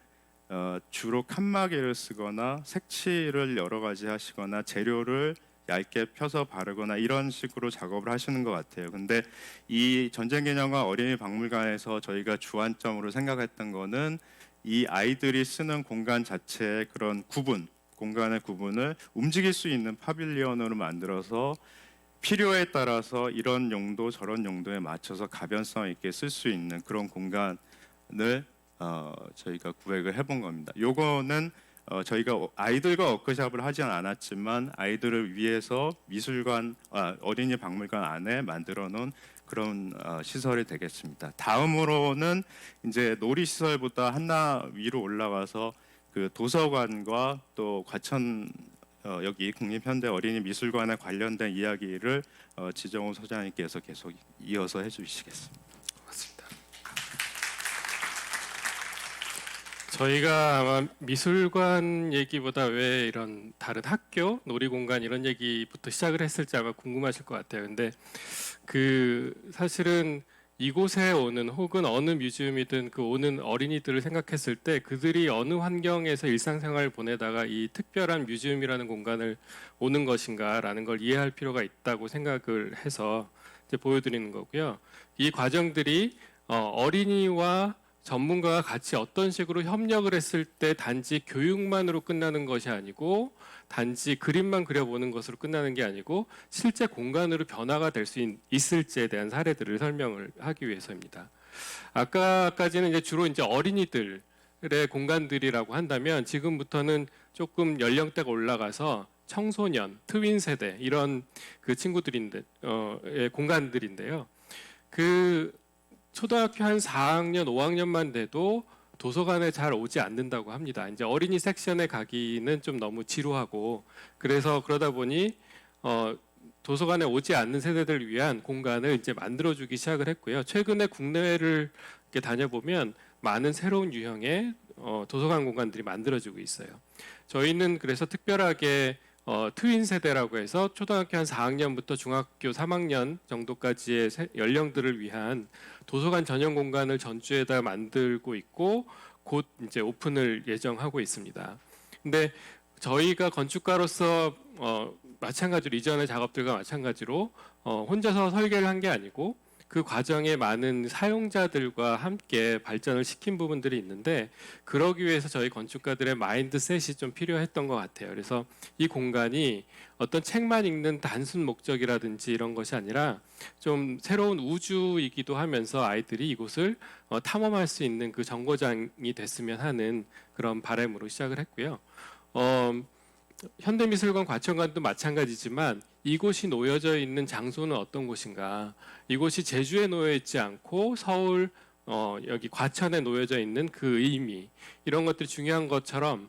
주로 칸막이를 쓰거나 색칠을 여러 가지 하시거나 재료를 얇게 펴서 바르거나 이런 식으로 작업을 하시는 것 같아요. 근데 이 전쟁기념관 어린이 박물관에서 저희가 주안점으로 생각했던 거는 이 아이들이 쓰는 공간 자체의 그런 공간의 구분을 움직일 수 있는 파빌리언으로 만들어서 필요에 따라서 이런 용도 저런 용도에 맞춰서 가변성 있게 쓸 수 있는 그런 공간을 저희가 구획을 해본 겁니다. 요거는 저희가 아이들과 워크숍을 하진 않았지만 아이들을 위해서 어린이 박물관 안에 만들어 놓은 그런 시설이 되겠습니다. 다음으로는 이제 놀이 시설보다 하나 위로 올라가서 그 도서관과 또 과천 여기 국립현대어린이미술관에 관련된 이야기를 지정호 소장님께서 계속 이어서 해주시겠습니다. 맞습니다. 저희가 아마 미술관 얘기보다 왜 이런 다른 학교, 놀이공간 이런 얘기부터 시작을 했을지 아마 궁금하실 것 같아요. 근데 사실은 이곳에 오는 혹은 어느 뮤지엄이든 그 오는 어린이들을 생각했을 때 그들이 어느 환경에서 일상생활을 보내다가 이 특별한 뮤지엄이라는 공간을 오는 것인가라는 걸 이해할 필요가 있다고 생각을 해서 이제 보여드리는 거고요. 이 과정들이 어린이와 전문가가 같이 어떤 식으로 협력을 했을 때 단지 교육만으로 끝나는 것이 아니고 단지 그림만 그려보는 것으로 끝나는 게 아니고 실제 공간으로 변화가 될 수 있을지에 대한 사례들을 설명을 하기 위해서입니다. 아까까지는 이제 주로 이제 어린이들의 공간들이라고 한다면 지금부터는 조금 연령대가 올라가서 청소년, 트윈 세대 이런 그 친구들인데 공간들인데요. 초등학교 한 4학년, 5학년만 돼도 도서관에 잘 오지 않는다고 합니다. 이제 어린이 섹션에 가기는 좀 너무 지루하고 그래서 그러다 보니 도서관에 오지 않는 세대들을 위한 공간을 이제 만들어주기 시작을 했고요. 최근에 국내를 이렇게 다녀보면 많은 새로운 유형의 도서관 공간들이 만들어지고 있어요. 저희는 그래서 특별하게 트윈 세대라고 해서 초등학교 한 4학년부터 중학교 3학년 정도까지의 연령들을 위한 도서관 전용 공간을 전주에다 만들고 있고 곧 이제 오픈을 예정하고 있습니다. 근데 저희가 건축가로서 마찬가지로 이전의 작업들과 마찬가지로 혼자서 설계를 한 게 아니고 그 과정에 많은 사용자들과 함께 발전을 시킨 부분들이 있는데 그러기 위해서 저희 건축가들의 마인드셋이 좀 필요했던 것 같아요. 그래서 이 공간이 어떤 책만 읽는 단순 목적이라든지 이런 것이 아니라 좀 새로운 우주이기도 하면서 아이들이 이곳을 탐험할 수 있는 그 정거장이 됐으면 하는 그런 바람으로 시작을 했고요. 현대미술관 과천관도 마찬가지지만 이곳이 놓여져 있는 장소는 어떤 곳인가? 이곳이 제주에 놓여 있지 않고 서울 여기 과천에 놓여져 있는 그 의미 이런 것들이 중요한 것처럼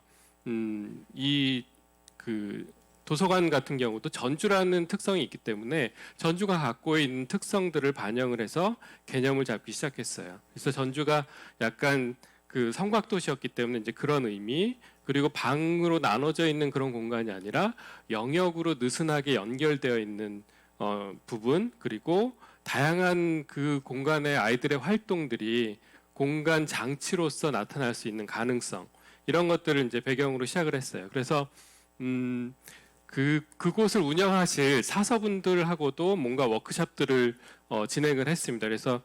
도서관 같은 경우도 전주라는 특성이 있기 때문에 전주가 갖고 있는 특성들을 반영을 해서 개념을 잡기 시작했어요. 그래서 전주가 약간 그 성곽도시였기 때문에 이제 그런 의미 그리고 방으로 나눠져 있는 그런 공간이 아니라 영역으로 느슨하게 연결되어 있는 부분 그리고 다양한 그 공간의 아이들의 활동들이 공간 장치로서 나타날 수 있는 가능성 이런 것들을 이제 배경으로 시작을 했어요. 그래서 그곳을 운영하실 사서분들하고도 뭔가 워크숍들을 진행을 했습니다. 그래서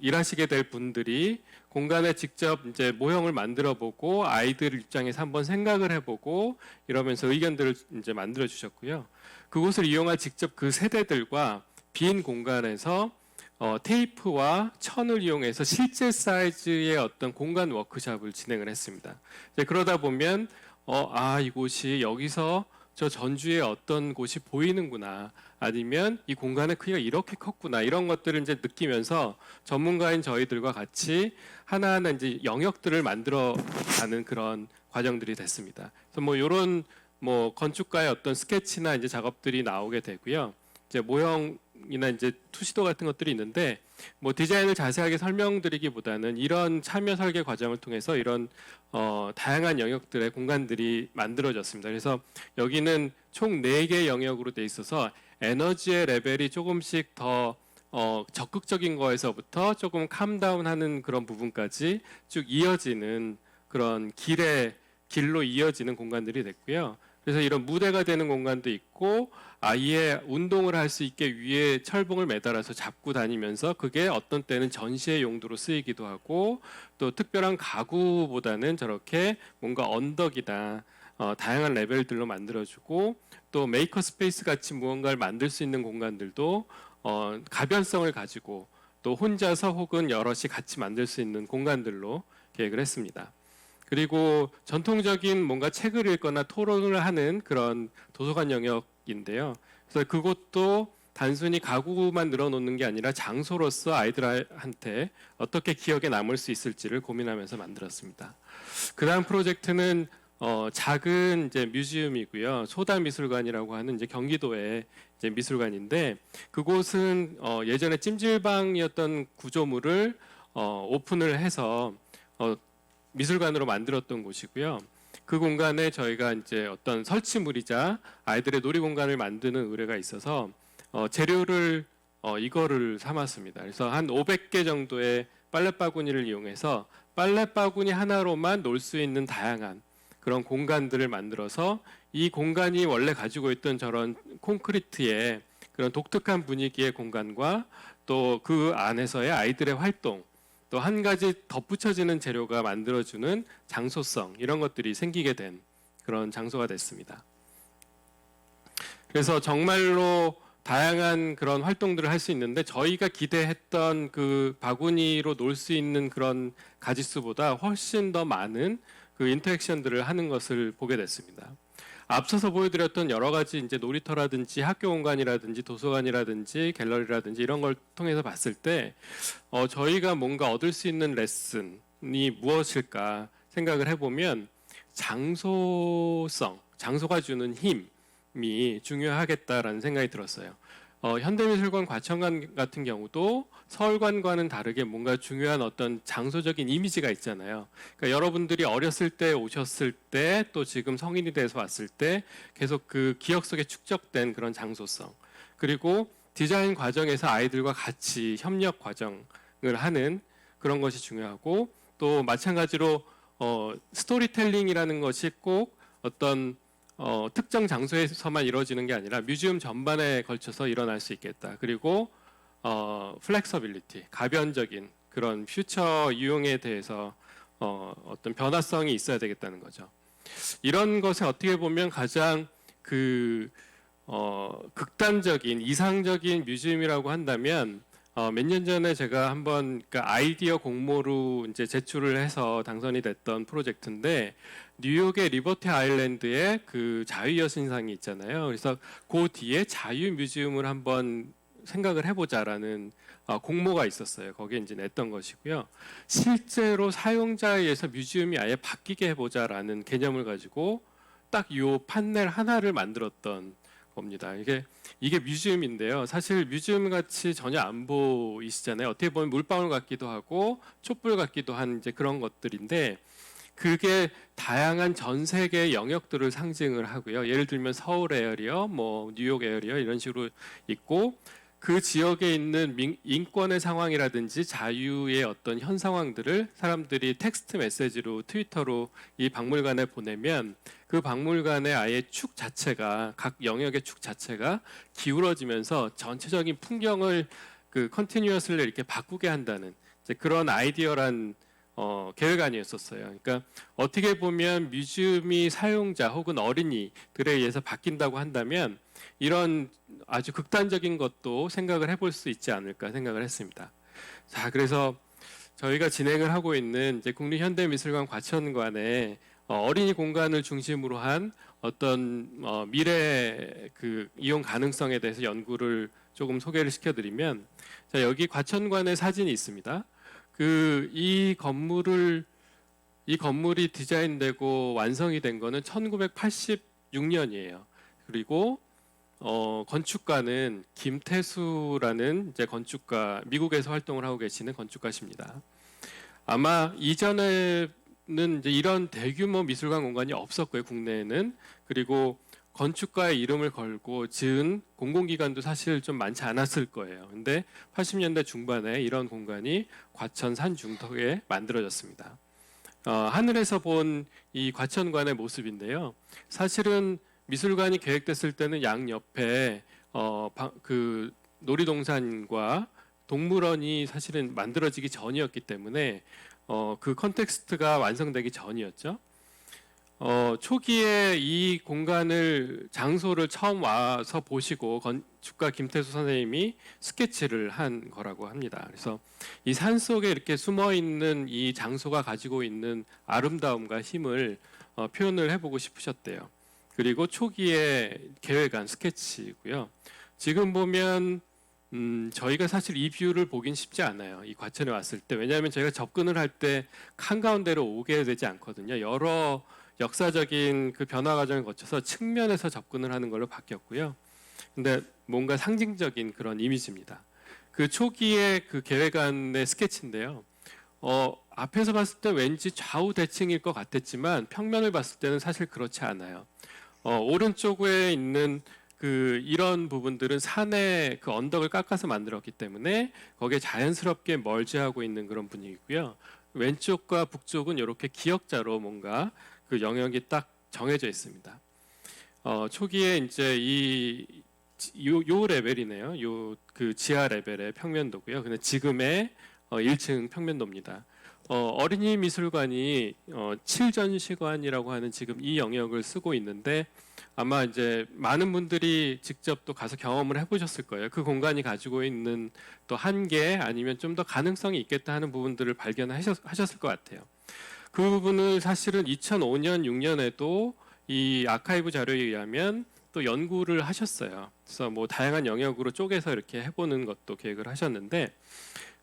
일하시게 될 분들이 공간에 직접 이제 모형을 만들어 보고 아이들 입장에서 한번 생각을 해보고 이러면서 의견들을 이제 만들어 주셨고요. 그곳을 이용한 직접 그 세대들과 빈 공간에서 테이프와 천을 이용해서 실제 사이즈의 어떤 공간 워크숍을 진행을 했습니다. 이제 그러다 보면 이곳이 여기서 저 전주의 어떤 곳이 보이는구나 아니면 이 공간의 크기가 이렇게 컸구나 이런 것들을 이제 느끼면서 전문가인 저희들과 같이 하나하나 이제 영역들을 만들어가는 그런 과정들이 됐습니다. 그래서 이런 건축가의 어떤 스케치나 이제 작업들이 나오게 되고요. 이제 모형이나 이제 투시도 같은 것들이 있는데 디자인을 자세하게 설명드리기보다는 이런 참여 설계 과정을 통해서 이런 다양한 영역들의 공간들이 만들어졌습니다. 그래서 여기는 총 4개 영역으로 돼 있어서 에너지의 레벨이 조금씩 더 적극적인 거에서부터 조금 캄다운하는 그런 부분까지 쭉 이어지는 그런 길로 이어지는 공간들이 됐고요. 그래서 이런 무대가 되는 공간도 있고 아예 운동을 할 수 있게 위에 철봉을 매달아서 잡고 다니면서 그게 어떤 때는 전시의 용도로 쓰이기도 하고 또 특별한 가구보다는 저렇게 뭔가 언덕이다 다양한 레벨들로 만들어주고 또 메이커 스페이스 같이 무언가를 만들 수 있는 공간들도 가변성을 가지고 또 혼자서 혹은 여럿이 같이 만들 수 있는 공간들로 계획을 했습니다. 그리고 전통적인 뭔가 책을 읽거나 토론을 하는 그런 도서관 영역인데요. 그래서 그것도 단순히 가구만 늘어놓는 게 아니라 장소로서 아이들한테 어떻게 기억에 남을 수 있을지를 고민하면서 만들었습니다. 그 다음 프로젝트는 작은 이제 뮤지엄이고요. 소다미술관이라고 하는 이제 경기도의 이제 미술관인데 그곳은 예전에 찜질방이었던 구조물을 오픈을 해서 미술관으로 만들었던 곳이고요. 그 공간에 저희가 이제 어떤 설치물이자 아이들의 놀이 공간을 만드는 의뢰가 있어서 재료를 이거를 삼았습니다. 그래서 한 500개 정도의 빨래바구니를 이용해서 빨래바구니 하나로만 놀 수 있는 다양한 그런 공간들을 만들어서 이 공간이 원래 가지고 있던 저런 콘크리트의 그런 독특한 분위기의 공간과 또 그 안에서의 아이들의 활동 또 한 가지 덧붙여지는 재료가 만들어주는 장소성 이런 것들이 생기게 된 그런 장소가 됐습니다. 그래서 정말로 다양한 그런 활동들을 할 수 있는데 저희가 기대했던 그 바구니로 놀 수 있는 그런 가짓수보다 훨씬 더 많은 그 인터랙션들을 하는 것을 보게 됐습니다. 앞서서 보여드렸던 여러 가지 이제 놀이터라든지 학교 공간이라든지 도서관이라든지 갤러리라든지 이런 걸 통해서 봤을 때 저희가 뭔가 얻을 수 있는 레슨이 무엇일까 생각을 해보면 장소성, 장소가 주는 힘이 중요하겠다라는 생각이 들었어요. 현대미술관 과천관 같은 경우도 서울관과는 다르게 뭔가 중요한 어떤 장소적인 이미지가 있잖아요. 그러니까 여러분들이 어렸을 때 오셨을 때 또 지금 성인이 돼서 왔을 때 계속 그 기억 속에 축적된 그런 장소성 그리고 디자인 과정에서 아이들과 같이 협력 과정을 하는 그런 것이 중요하고 또 마찬가지로 스토리텔링이라는 것이 꼭 어떤 특정 장소에서만 이루어지는 게 아니라 뮤지엄 전반에 걸쳐서 일어날 수 있겠다. 그리고 플렉서빌리티, 가변적인 그런 퓨처 유용에 대해서 어떤 변화성이 있어야 되겠다는 거죠. 이런 것에 어떻게 보면 가장 극단적인 이상적인 뮤지엄이라고 한다면 몇 년 전에 제가 한번 그러니까 아이디어 공모로 이제 제출을 해서 당선이 됐던 프로젝트인데 뉴욕의 리버티 아일랜드에 그 자유여신상이 있잖아요. 그래서 그 뒤에 자유 뮤지엄을 한번 생각을 해보자라는 공모가 있었어요. 거기에 이제 냈던 것이고요. 실제로 사용자에 의해서 뮤지엄이 아예 바뀌게 해보자라는 개념을 가지고 딱 이 판넬 하나를 만들었던 겁니다. 이게 뮤지엄인데요. 사실 뮤지엄 같이 전혀 안 보이시잖아요. 어떻게 보면 물방울 같기도 하고 촛불 같기도 한 이제 그런 것들인데 그게 다양한 전 세계 영역들을 상징을 하고요. 예를 들면 서울 에어리어, 뭐 뉴욕 에어리어 이런 식으로 있고 그 지역에 있는 인권의 상황이라든지 자유의 어떤 현 상황들을 사람들이 텍스트 메시지로 트위터로 이 박물관에 보내면 그 박물관의 아예 축 자체가 각 영역의 축 자체가 기울어지면서 전체적인 풍경을 그 컨티뉴어스를 이렇게 바꾸게 한다는 이제 그런 아이디어란 계획 아니었었어요. 그러니까 어떻게 보면 뮤지엄이 사용자 혹은 어린이들에 의해서 바뀐다고 한다면 이런 아주 극단적인 것도 생각을 해볼 수 있지 않을까 생각을 했습니다. 자, 그래서 저희가 진행을 하고 있는 이제 국립현대미술관 과천관에 어린이 공간을 중심으로 한 어떤 미래 그 이용 가능성에 대해서 연구를 조금 소개를 시켜드리면, 자, 여기 과천관의 사진이 있습니다. 이 건물이 디자인되고 완성이 된 거는 1986년이에요. 그리고 건축가는 김태수라는 이제 건축가, 미국에서 활동을 하고 계시는 건축가십니다. 아마 이전에는 이제 이런 대규모 미술관 공간이 없었고요, 국내에는. 그리고 건축가의 이름을 걸고 지은 공공기관도 사실 좀 많지 않았을 거예요. 근데 80년대 중반에 이런 공간이 과천 산중턱에 만들어졌습니다. 하늘에서 본 이 과천관의 모습인데요. 사실은 미술관이 계획됐을 때는 양 옆에 그 놀이동산과 동물원이 사실은 만들어지기 전이었기 때문에 그 컨텍스트가 완성되기 전이었죠. 초기에 이 공간을 장소를 처음 와서 보시고 건축가 김태수 선생님이 스케치를 한 거라고 합니다. 그래서 이 산 속에 이렇게 숨어 있는 이 장소가 가지고 있는 아름다움과 힘을 표현을 해보고 싶으셨대요. 그리고 초기에 계획한 스케치고요. 지금 보면 저희가 사실 이 뷰를 보긴 쉽지 않아요. 이 과천에 왔을 때. 왜냐하면 저희가 접근을 할 때 한가운데로 오게 되지 않거든요. 여러 역사적인 그 변화 과정을 거쳐서 측면에서 접근을 하는 걸로 바뀌었고요. 근데 뭔가 상징적인 그런 이미지입니다. 그 초기의 그 계획안의 스케치인데요. 앞에서 봤을 때 왠지 좌우 대칭일 것 같았지만 평면을 봤을 때는 사실 그렇지 않아요. 오른쪽에 있는 그 이런 부분들은 산의 그 언덕을 깎아서 만들었기 때문에 거기에 자연스럽게 멀지하고 있는 그런 분위기고요. 왼쪽과 북쪽은 이렇게 기역자로 뭔가 그 영역이 딱 정해져 있습니다. 초기에 이제 요 레벨이네요. 요 그 지하 레벨의 평면도고요. 근데 지금의 1층 평면도입니다. 어린이 미술관이 7전시관이라고 하는 지금 이 영역을 쓰고 있는데 아마 이제 많은 분들이 직접 또 가서 경험을 해보셨을 거예요. 그 공간이 가지고 있는 또 한계 아니면 좀 더 가능성이 있겠다 하는 부분들을 발견하셨을 것 같아요. 그 부분을 사실은 2005년, 6년에도 이 아카이브 자료에 의하면 또 연구를 하셨어요. 그래서 뭐 다양한 영역으로 쪼개서 이렇게 해보는 것도 계획을 하셨는데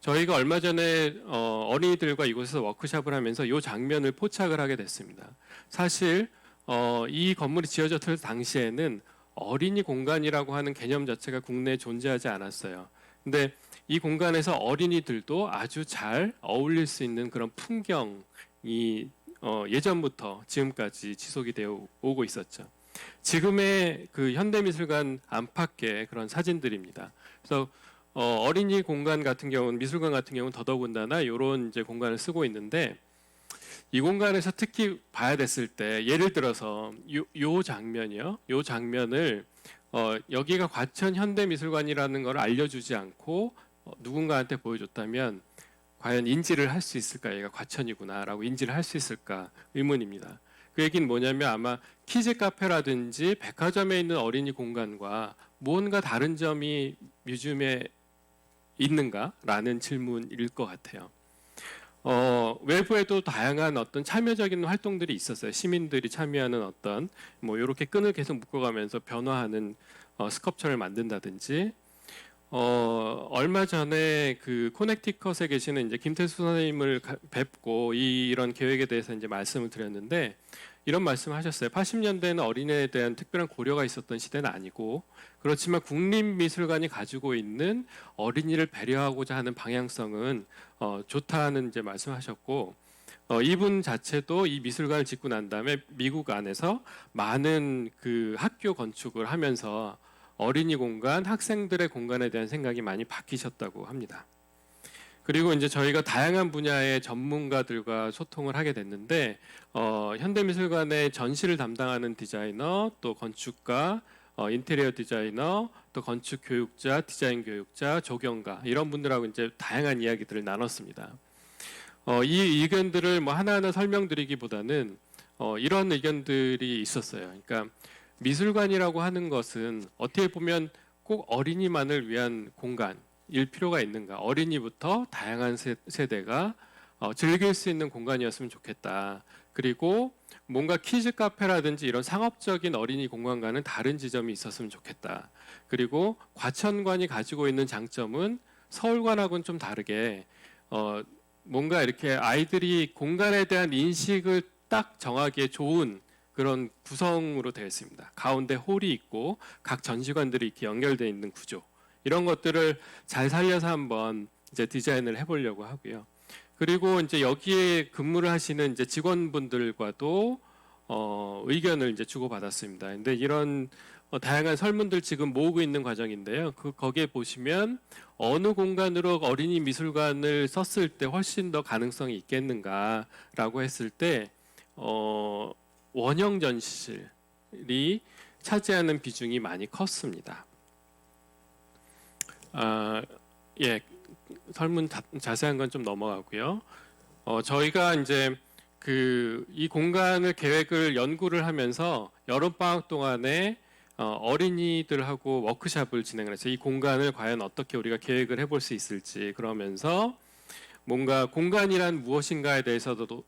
저희가 얼마 전에 어린이들과 이곳에서 워크숍을 하면서 이 장면을 포착을 하게 됐습니다. 사실 이 건물이 지어졌을 당시에는 어린이 공간이라고 하는 개념 자체가 국내에 존재하지 않았어요. 근데 이 공간에서 어린이들도 아주 잘 어울릴 수 있는 그런 풍경이 예전부터 지금까지 지속이 되어 오고 있었죠. 지금의 그 현대미술관 안팎의 그런 사진들입니다. 그래서 어린이 공간 같은 경우는 미술관 같은 경우는 더더군다나 이런 이제 공간을 쓰고 있는데 이 공간에서 특히 봐야 됐을 때 예를 들어서 요 장면이요. 요 장면을 여기가 과천 현대미술관이라는 걸 알려주지 않고 누군가한테 보여줬다면 과연 인지를 할 수 있을까? 얘가 과천이구나라고 인지를 할 수 있을까 의문입니다. 그 얘기는 뭐냐면 아마 키즈 카페라든지 백화점에 있는 어린이 공간과 무언가 다른 점이 뮤지엄에 있는가라는 질문일 것 같아요. 외부에도 다양한 어떤 참여적인 활동들이 있었어요. 시민들이 참여하는 어떤 뭐 이렇게 끈을 계속 묶어가면서 변화하는 스컵처를 만든다든지 얼마 전에 그 코넥티컷에 계시는 이제 김태수 선생님을 뵙고 이런 계획에 대해서 이제 말씀을 드렸는데 이런 말씀을 하셨어요. 80년대에는 어린애에 대한 특별한 고려가 있었던 시대는 아니고 그렇지만 국립미술관이 가지고 있는 어린이를 배려하고자 하는 방향성은 좋다는 이제 말씀하셨고 이분 자체도 이 미술관을 짓고 난 다음에 미국 안에서 많은 그 학교 건축을 하면서 어린이 공간, 학생들의 공간에 대한 생각이 많이 바뀌셨다고 합니다. 그리고 이제 저희가 다양한 분야의 전문가들과 소통을 하게 됐는데 현대미술관의 전시를 담당하는 디자이너, 또 건축가, 인테리어 디자이너, 또 건축 교육자, 디자인 교육자, 조경가 이런 분들하고 이제 다양한 이야기들을 나눴습니다. 이 의견들을 뭐 하나하나 설명드리기보다는 이런 의견들이 있었어요. 그러니까 미술관이라고 하는 것은 어떻게 보면 꼭 어린이만을 위한 공간일 필요가 있는가? 어린이부터 다양한 세대가 즐길 수 있는 공간이었으면 좋겠다. 그리고 뭔가 키즈 카페라든지 이런 상업적인 어린이 공간과는 다른 지점이 있었으면 좋겠다. 그리고 과천관이 가지고 있는 장점은 서울관하고는 좀 다르게 뭔가 이렇게 아이들이 공간에 대한 인식을 딱 정하기에 좋은 그런 구성으로 되어 있습니다. 가운데 홀이 있고 각 전시관들이 이렇게 연결되어 있는 구조 이런 것들을 잘 살려서 한번 이제 디자인을 해보려고 하고요. 그리고 이제 여기에 근무를 하시는 이제 직원분들과도 의견을 이제 주고받았습니다. 근데 이런 다양한 설문들 지금 모으고 있는 과정인데요. 거기에 보시면 어느 공간으로 어린이 미술관을 썼을 때 훨씬 더 가능성이 있겠는가라고 했을 때 원형 전시실이 차지하는 비중이 많이 컸습니다. 예, 설문 자세한 건 좀 넘어가고요. 저희가 이제 이 공간을 계획을 연구를 하면서 여름 방학 동안에 어린이들하고 워크숍을 진행을 해서 이 공간을 과연 어떻게 우리가 계획을 해볼 수 있을지 그러면서 뭔가 공간이란 무엇인가에 대해서도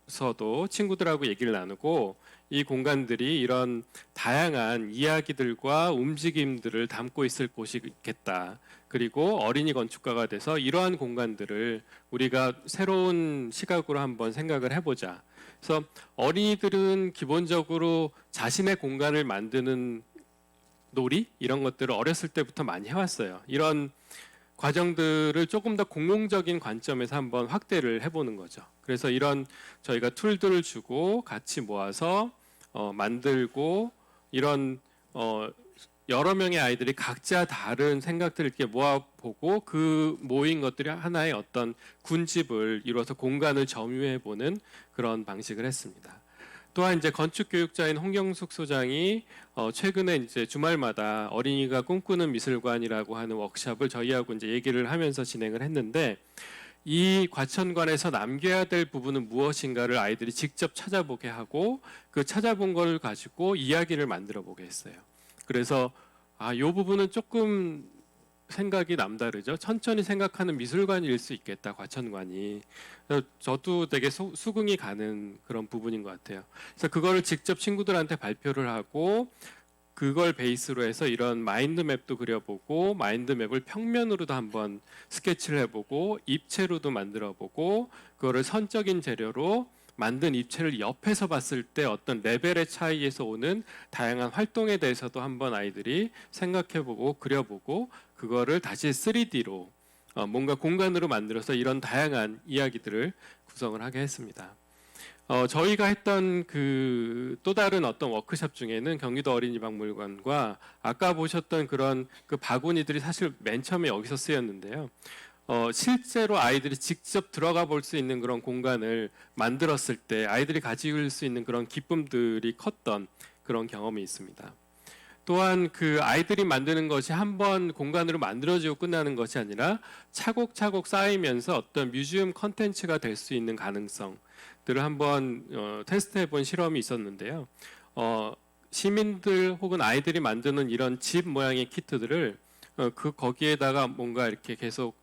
친구들하고 얘기를 나누고 이 공간들이 이런 다양한 이야기들과 움직임들을 담고 있을 곳이 있겠다. 그리고 어린이 건축가가 돼서 이러한 공간들을 우리가 새로운 시각으로 한번 생각을 해보자. 그래서 어린이들은 기본적으로 자신의 공간을 만드는 놀이 이런 것들을 어렸을 때부터 많이 해왔어요. 이런 과정들을 조금 더 공공적인 관점에서 한번 확대를 해보는 거죠. 그래서 이런 저희가 툴들을 주고 같이 모아서 만들고 이런 여러 명의 아이들이 각자 다른 생각들을 이렇게 모아보고 그 모인 것들이 하나의 어떤 군집을 이루어서 공간을 점유해보는 그런 방식을 했습니다. 또한 이제 건축교육자인 홍경숙 소장이 최근에 이제 주말마다 어린이가 꿈꾸는 미술관이라고 하는 워크숍을 저희하고 이제 얘기를 하면서 진행을 했는데 이 과천관에서 남겨야 될 부분은 무엇인가를 아이들이 직접 찾아보게 하고 그 찾아본 걸 가지고 이야기를 만들어 보게 했어요. 그래서 이 부분은 조금 생각이 남다르죠. 천천히 생각하는 미술관일 수 있겠다, 과천관이. 저도 되게 수긍이 가는 그런 부분인 것 같아요. 그래서 그거를 직접 친구들한테 발표를 하고 그걸 베이스로 해서 이런 마인드맵도 그려보고 마인드맵을 평면으로도 한번 스케치를 해보고 입체로도 만들어보고 그거를 선적인 재료로 만든 입체를 옆에서 봤을 때 어떤 레벨의 차이에서 오는 다양한 활동에 대해서도 한번 아이들이 생각해보고 그려보고 그거를 다시 3D로 뭔가 공간으로 만들어서 이런 다양한 이야기들을 구성을 하게 했습니다. 저희가 했던 그 또 다른 어떤 워크숍 중에는 경기도 어린이박물관과 아까 보셨던 그런 그 바구니들이 사실 맨 처음에 여기서 쓰였는데요. 실제로 아이들이 직접 들어가 볼 수 있는 그런 공간을 만들었을 때 아이들이 가질 수 있는 그런 기쁨들이 컸던 그런 경험이 있습니다. 또한 그 아이들이 만드는 것이 한번 공간으로 만들어지고 끝나는 것이 아니라 차곡차곡 쌓이면서 어떤 뮤지엄 컨텐츠가 될 수 있는 가능성들을 한번 테스트해 본 실험이 있었는데요. 시민들 혹은 아이들이 만드는 이런 집 모양의 키트들을 거기에다가 뭔가 이렇게 계속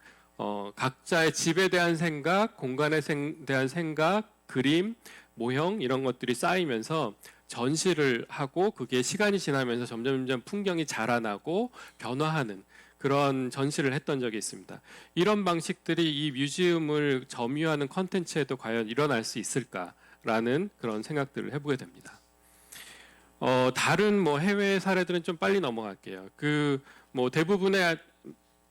각자의 집에 대한 생각, 공간에 대한 생각, 그림, 모형 이런 것들이 쌓이면서 전시를 하고 그게 시간이 지나면서 점점 풍경이 자라나고 변화하는 그런 전시를 했던 적이 있습니다. 이런 방식들이 이 뮤지엄을 점유하는 컨텐츠에도 과연 일어날 수 있을까라는 그런 생각들을 해보게 됩니다. 다른 뭐 해외 사례들은 좀 빨리 넘어갈게요. 뭐 대부분의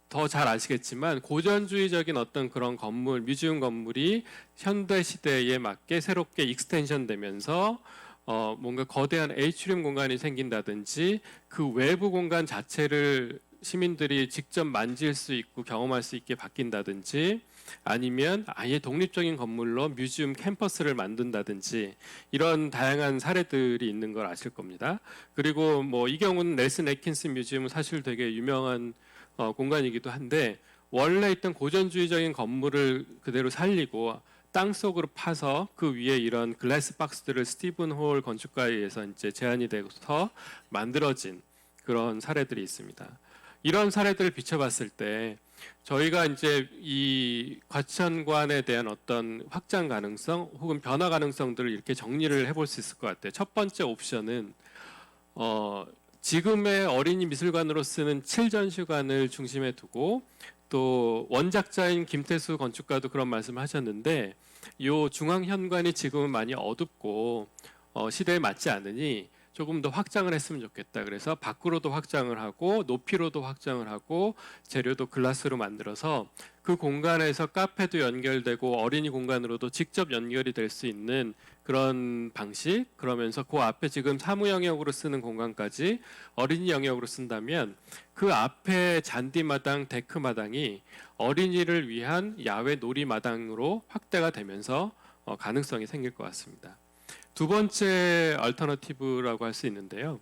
더 잘 아시겠지만 고전주의적인 어떤 그런 건물, 뮤지엄 건물이 현대 시대에 맞게 새롭게 익스텐션 되면서 뭔가 거대한 에이트리움 공간이 생긴다든지 그 외부 공간 자체를 시민들이 직접 만질 수 있고 경험할 수 있게 바뀐다든지 아니면 아예 독립적인 건물로 뮤지엄 캠퍼스를 만든다든지 이런 다양한 사례들이 있는 걸 아실 겁니다. 그리고 뭐 이 경우는 넬슨 애킨스 뮤지엄은 사실 되게 유명한 공간이기도 한데 원래 있던 고전주의적인 건물을 그대로 살리고 땅 속으로 파서 그 위에 이런 글래스 박스들을 스티븐 홀 건축가에 의해서 이제 제안이 돼서 만들어진 그런 사례들이 있습니다. 이런 사례들을 비춰봤을 때 저희가 이제 이 과천관에 대한 어떤 확장 가능성 혹은 변화 가능성들을 이렇게 정리를 해볼 수 있을 것 같아요. 첫 번째 옵션은 지금의 어린이 미술관으로 쓰는 7전시관을 중심에 두고 또 원작자인 김태수 건축가도 그런 말씀을 하셨는데 이 중앙현관이 지금은 많이 어둡고 시대에 맞지 않으니 조금 더 확장을 했으면 좋겠다. 그래서 밖으로도 확장을 하고 높이로도 확장을 하고 재료도 글라스로 만들어서 그 공간에서 카페도 연결되고 어린이 공간으로도 직접 연결이 될 수 있는 그런 방식. 그러면서 그 앞에 지금 사무 영역으로 쓰는 공간까지 어린이 영역으로 쓴다면 그 앞에 잔디마당, 데크마당이 어린이를 위한 야외 놀이마당으로 확대가 되면서 가능성이 생길 것 같습니다. 두 번째 얼터너티브라고 할 수 있는데요.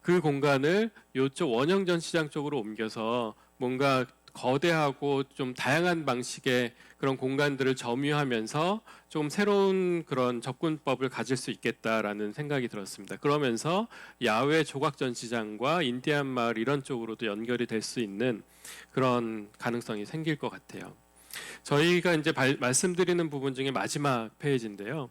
그 공간을 이쪽 원형전 시장 쪽으로 옮겨서 뭔가 거대하고 좀 다양한 방식의 그런 공간들을 점유하면서 좀 새로운 그런 접근법을 가질 수 있겠다라는 생각이 들었습니다. 그러면서 야외 조각전시장과 인디안 마을 이런 쪽으로도 연결이 될 수 있는 그런 가능성이 생길 것 같아요. 저희가 이제 말씀드리는 부분 중에 마지막 페이지인데요.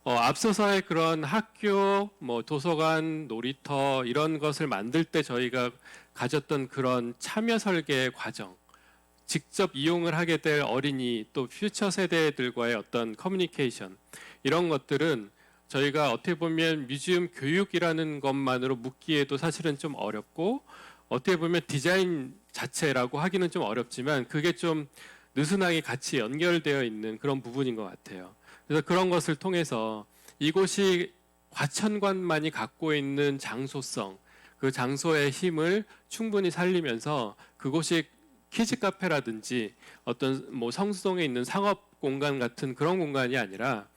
앞서서의 그런 학교, 뭐 도서관, 놀이터 이런 것을 만들 때 저희가 가졌던 그런 참여 설계 과정, 직접 이용을 하게 될 어린이 또 퓨처 세대들과의 어떤 커뮤니케이션 이런 것들은 저희가 어떻게 보면 뮤지엄 교육이라는 것만으로 묻기에도 사실은 좀 어렵고 어떻게 보면 디자인 자체라고 하기는 좀 어렵지만 그게 좀 느슨하게 같이 연결되어 있는 그런 부분인 것 같아요. 그래서 그런 것을 통해서 이곳이 과천관만이 갖고 있는 장소성, 그 장소의 힘을 충분히 살리면서 그곳이 키즈 카페라든지 어떤 뭐 성수동에 있는 상업 공간 같은 그런 공간이 아니라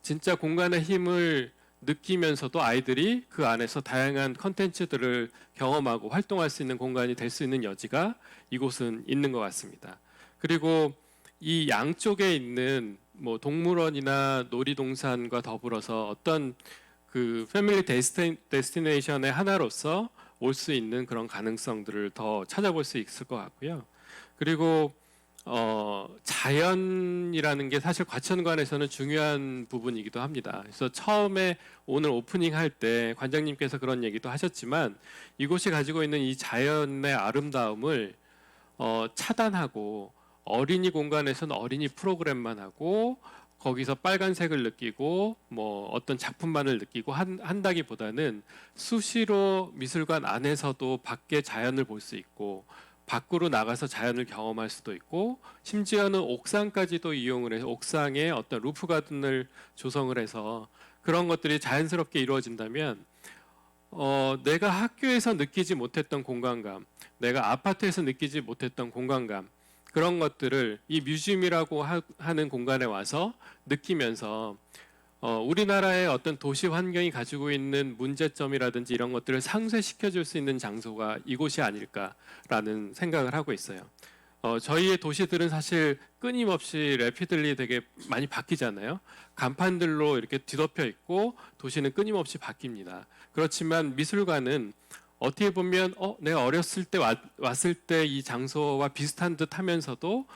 진짜 공간의 힘을 느끼면서도 아이들이 그 안에서 다양한 컨텐츠들을 경험하고 활동할 수 있는 공간이 될 수 있는 여지가 이곳은 있는 것 같습니다. 그리고 이 양쪽에 있는 뭐 동물원이나 놀이동산과 더불어서 어떤 그 패밀리 데스티네이션의 하나로서 올 수 있는 그런 가능성들을 더 찾아볼 수 있을 것 같고요. 그리고 자연이라는 게 사실 과천관에서는 중요한 부분이기도 합니다. 그래서 처음에 오늘 오프닝 할 때 관장님께서 그런 얘기도 하셨지만 이곳이 가지고 있는 이 자연의 아름다움을 차단하고 어린이 공간에서는 어린이 프로그램만 하고 거기서 빨간색을 느끼고 뭐 어떤 작품만을 느끼고 한다기보다는 수시로 미술관 안에서도 밖에 자연을 볼 수 있고 밖으로 나가서 자연을 경험할 수도 있고 심지어는 옥상까지도 이용을 해서 옥상에 어떤 루프 가든을 조성을 해서 그런 것들이 자연스럽게 이루어진다면 내가 학교에서 느끼지 못했던 공간감, 내가 아파트에서 느끼지 못했던 공간감 그런 것들을 이 뮤지엄이라고 하는 공간에 와서 느끼면서 우리나라의 어떤 도시 환경이 가지고 있는 문제점이라든지 이런 것들을 상쇄시켜 줄 수 있는 장소가 이곳이 아닐까라는 생각을 하고 있어요. 저희의 도시들은 사실 끊임없이 래피들리 되게 많이 바뀌잖아요. 간판들로 이렇게 뒤덮여 있고 도시는 끊임없이 바뀝니다. 그렇지만 미술관은 어떻게 보면 내가 어렸을 때 왔을 때 이 장소와 비슷한 듯 하면서도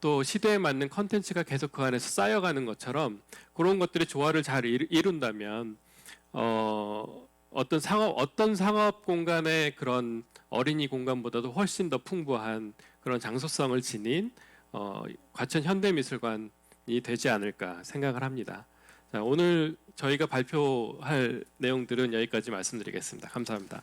또 시대에 맞는 컨텐츠가 계속 그 안에서 쌓여가는 것처럼 그런 것들이 조화를 잘 이룬다면 어떤 상업 공간의 그런 어린이 공간보다도 훨씬 더 풍부한 그런 장소성을 지닌 과천 현대미술관이 되지 않을까 생각을 합니다. 자, 오늘 저희가 발표할 내용들은 여기까지 말씀드리겠습니다. 감사합니다.